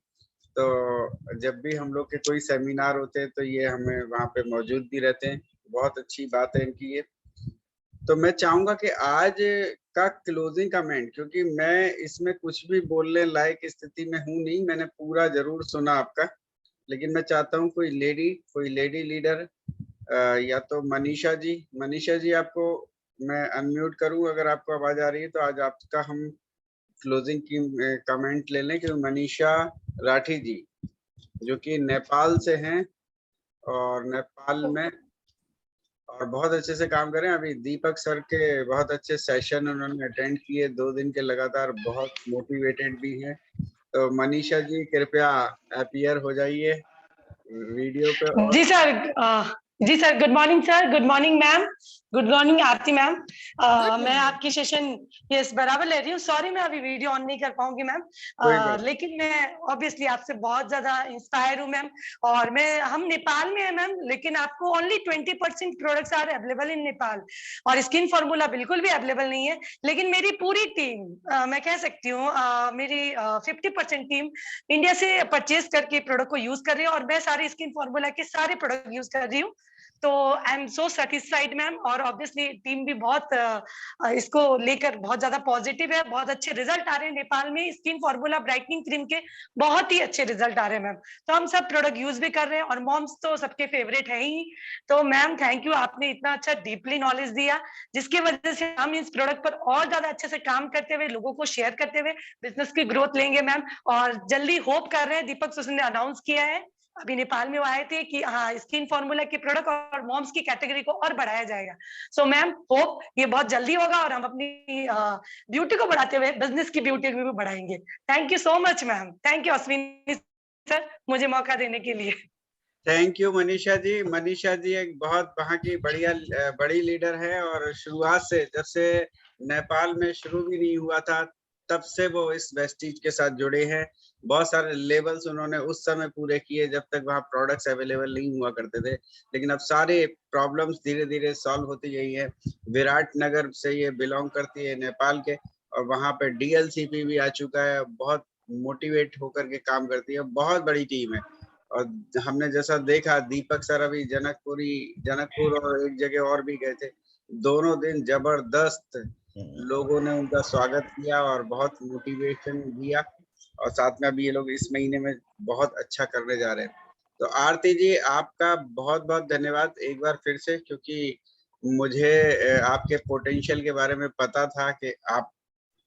तो जब भी हम लोग के कोई सेमिनार होते हैं तो ये हमें वहाँ पे मौजूद भी रहते हैं। बहुत अच्छी बात है इनकी ये। तो मैं चाहूंगा कि आज का क्लोजिंग कमेंट, क्योंकि मैं इसमें कुछ भी बोलने लायक स्थिति में हूं नहीं, मैंने पूरा जरूर सुना आपका, लेकिन मैं चाहता हूं कोई लेडी लीडर, या तो मनीषा जी आपको मैं अनम्यूट करूं, अगर आपको आवाज आ रही है तो आज आपका हम क्लोजिंग की कमेंट ले लें। क्योंकि मनीषा राठी जी जो कि नेपाल से हैं, और नेपाल में और बहुत अच्छे से काम करें। अभी दीपक सर के बहुत अच्छे सेशन उन्होंने अटेंड किए 2 दिन के लगातार, बहुत मोटिवेटेड भी हैं। तो मनीषा जी कृपया अपीयर हो जाइए वीडियो पे। और जी सर। जी sir, good morning sir, good morning ma'am, good morning Aarti ma'am. मैं आपकी सेशन यस बराबर ले रही हूँ। सॉरी मैं अभी वीडियो ऑन नहीं कर पाऊंगी मैम, लेकिन मैं ऑब्वियसली आपसे बहुत ज्यादा इंस्पायर हूँ मैम। और हम नेपाल में है मैम, लेकिन आपको only 20% products are available in Nepal, और स्किन फॉर्मूला बिल्कुल भी अवेलेबल नहीं है। लेकिन मेरी पूरी टीम, मैं कह सकती हूँ मेरी 50% टीम इंडिया से परचेज करके प्रोडक्ट को यूज कर रही है, और मैं सारे स्किन फॉर्मूला के सारे प्रोडक्ट यूज कर रही हूँ। तो I am so satisfied ma'am, और ऑब्वियसली टीम भी बहुत इसको लेकर बहुत ज्यादा पॉजिटिव है। बहुत अच्छे रिजल्ट आ रहे हैं नेपाल में स्किन फॉर्मूला ब्राइटनिंग क्रीम के, बहुत ही अच्छे रिजल्ट आ रहे हैं मैम। तो हम सब प्रोडक्ट यूज भी कर रहे हैं, और मॉम्स तो सबके फेवरेट है ही। तो मैम थैंक यू, आपने इतना अच्छा डीपली नॉलेज दिया, जिसकी वजह से हम इस प्रोडक्ट पर और ज्यादा अच्छे से काम करते हुए, लोगों को शेयर करते हुए बिजनेस की ग्रोथ लेंगे मैम। और जल्दी होप कर रहे हैं, दीपक सुसन ने अनाउंस किया है अभी नेपाल में वो आए थे कि हाँ स्किन फॉर्मूला के प्रोडक्ट और मॉम्स की कैटेगरी को और बढ़ाया जाएगा। सो मैम होप ये बहुत जल्दी होगा, और हम अपनी ब्यूटी को बढ़ाते हुए बिजनेस की ब्यूटी को भी बढ़ाएंगे। Thank you so much ma'am, thank you Ashwini sir मुझे मौका देने के लिए। Thank you Manisha ji. मनीषा जी एक बहुत वहाँ की बड़ी लीडर है, और शुरुआत से, जब से नेपाल में शुरू भी नहीं हुआ था तब से वो इस वेस्टीज के साथ जुड़े हैं। बहुत सारे लेवल्स उन्होंने उस समय पूरे किए जब तक वहाँ प्रोडक्ट्स अवेलेबल नहीं हुआ करते थे, लेकिन अब सारे प्रॉब्लम्स धीरे धीरे सॉल्व होती गई है। विराट नगर से ये बिलोंग करती है नेपाल के, और वहाँ पे डीएलसीपी भी आ चुका है, बहुत मोटिवेट होकर के काम करती है, बहुत बड़ी टीम है। और हमने जैसा देखा, दीपक सर अभी जनकपुर और एक जगह और भी गए थे, दोनों दिन जबरदस्त लोगों ने उनका स्वागत किया और बहुत मोटिवेशन दिया। और साथ में अभी ये लोग इस महीने में बहुत अच्छा करने जा रहे हैं। तो आरती जी आपका बहुत बहुत धन्यवाद एक बार फिर से, क्योंकि मुझे आपके पोटेंशियल के बारे में पता था कि आप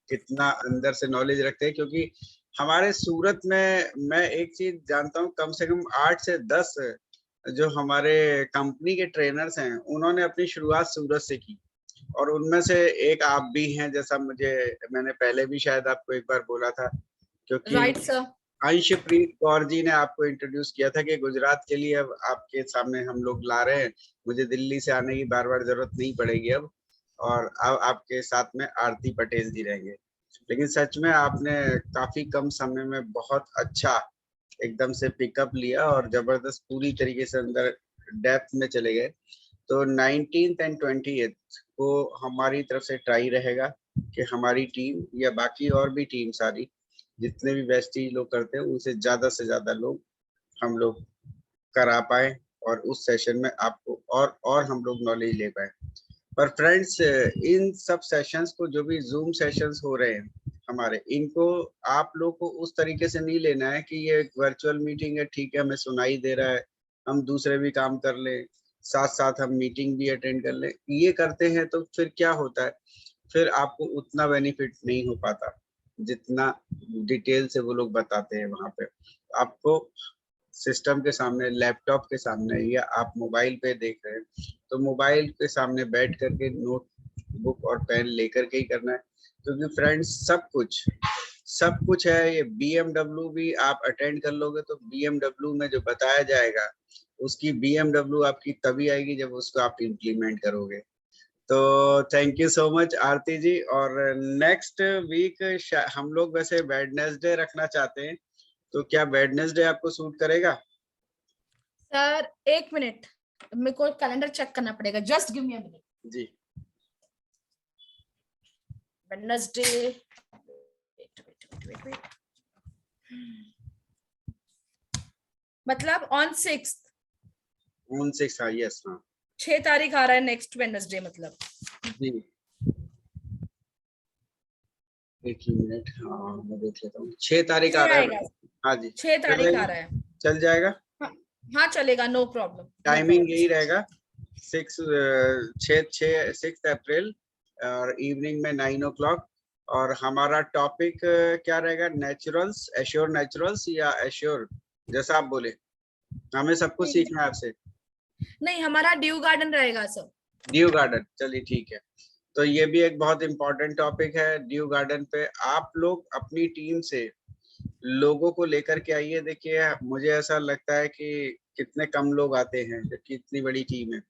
कितना अंदर से नॉलेज रखते हैं, क्योंकि हमारे सूरत में मैं एक चीज जानता हूँ, कम से कम 8 से 10 जो हमारे कंपनी के ट्रेनर्स हैं उन्होंने अपनी शुरुआत सूरत से की, और उनमें से एक आप भी हैं, जैसा मैंने पहले भी शायद आपको एक बार बोला था, क्योंकि राइट सर, अंशप्रीत कौर जी ने आपको इंट्रोड्यूस किया था कि गुजरात के लिए अब आपके सामने हम लोग ला रहे हैं, मुझे दिल्ली से आने की बार बार जरूरत नहीं पड़ेगी अब, और अब आपके साथ में आरती पटेल जी रहेंगे। लेकिन सच में आपने काफी कम समय में बहुत अच्छा एकदम से पिकअप लिया और जबरदस्त पूरी तरीके से अंदर डेप्थ में चले गए। तो 19th एंड 20th को हमारी तरफ से ट्राई रहेगा कि हमारी टीम या बाकी और भी टीम सारी जितने भी वेस्टीज लोग करते हैं उनसे से ज्यादा लोग हम लोग करा पाए, और उस सेशन में आपको और हम लोग नॉलेज ले पाए। पर फ्रेंड्स, इन सब सेशंस को, जो भी जूम सेशंस हो रहे हैं हमारे, इनको आप लोग को उस तरीके से नहीं लेना है कि ये एक वर्चुअल मीटिंग है, ठीक है हमें सुनाई दे रहा है, हम दूसरे भी काम कर लें, साथ साथ हम मीटिंग भी अटेंड कर लें। ये करते हैं तो फिर क्या होता है, फिर आपको उतना बेनिफिट नहीं हो पाता जितना डिटेल से वो लोग बताते हैं वहां पे। आपको सिस्टम के सामने, लैपटॉप के सामने, या आप मोबाइल पे देख रहे हैं तो मोबाइल के सामने बैठ करके नोट बुक और पेन लेकर के ही करना है, क्योंकि फ्रेंड्स सब कुछ है। ये BMW भी आप अटेंड कर लोगे तो BMW में जो बताया जाएगा उसकी BMW आपकी तभी आएगी जब उसको आप इम्प्लीमेंट करोगे। तो थैंक यू सो मच आरती जी। और नेक्स्ट वीक हम लोग वैसे वेडनेसडे रखना चाहते हैं, तो क्या वेडनेसडे आपको सूट करेगा? सर एक मिनट, मेरे को कैलेंडर चेक करना पड़ेगा, just give me a minute. जी वेडनेसडे, वेट, मतलब ऑन 6 हाँ, यस हाँ 6 तारीख आ रहा है नेक्स्ट वेडनेसडे, मतलब जी। एक ही मिनट, हाँ मैं देख लेता हूँ। 6 तारीख आ रहा है। हाँ जी 6 तारीख आ रहा है। चल जाएगा, हाँ चलेगा, नो प्रॉब्लम। टाइमिंग यही रहेगा 6 अप्रैल और इवनिंग में 9 o'clock। और हमारा टॉपिक क्या रहेगा? नेचुरल्स, एश्योर नेचुरल्स या एश्योर, जैसा आप बोले, हमें सब कुछ सीखना है आपसे। नहीं, हमारा ड्यू गार्डन रहेगा सर। ड्यू गार्डन, चलिए ठीक है। तो ये भी एक बहुत इंपॉर्टेंट टॉपिक है। ड्यू गार्डन पे आप लोग अपनी टीम से लोगों को लेकर के आइए। देखिए मुझे ऐसा लगता है कि कितने कम लोग आते हैं जबकि इतनी बड़ी टीम है,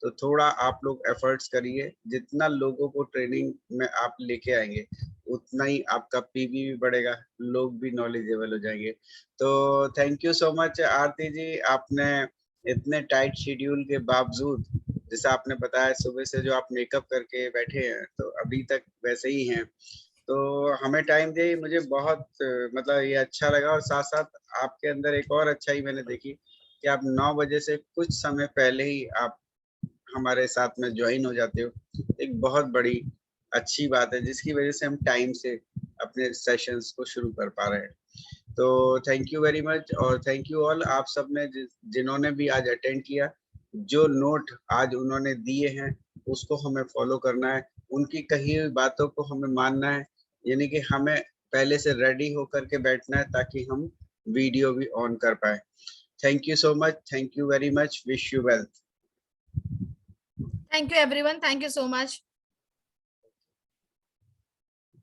तो थोड़ा आप लोग एफर्ट्स करिए। जितना लोगों को ट्रेनिंग में आप लेके आएंगे उतना ही आपका पीवी भी बढ़ेगा, लोग भी नॉलेजेबल हो जाएंगे। तो थैंक यू सो मच आरती जी, आपने इतने टाइट शेड्यूल के बावजूद, जैसा आपने बताया सुबह से जो आप मेकअप करके बैठे हैं तो अभी तक वैसे ही हैं, तो हमें टाइम दे, मुझे बहुत मतलब ये अच्छा लगा। और साथ साथ आपके अंदर एक और अच्छाई मैंने देखी कि आप 9 बजे से कुछ समय पहले ही आप हमारे साथ में ज्वाइन हो जाते हो। एक बहुत बड़ी अच्छी बात है जिसकी वजह से हम टाइम से अपने सेशंस को शुरू कर पा रहे हैं। तो थैंक यू वेरी मच, और थैंक यू ऑल आप सब ने जिन्होंने भी आज अटेंड किया। जो नोट आज उन्होंने दिए हैं उसको हमें फॉलो करना है, उनकी कही हुई बातों को हमें मानना है, यानी कि हमें पहले से रेडी होकर के बैठना है ताकि हम वीडियो भी ऑन कर पाए। Thank you so much, thank you very much, wish you wealth. Thank you everyone, thank you so much.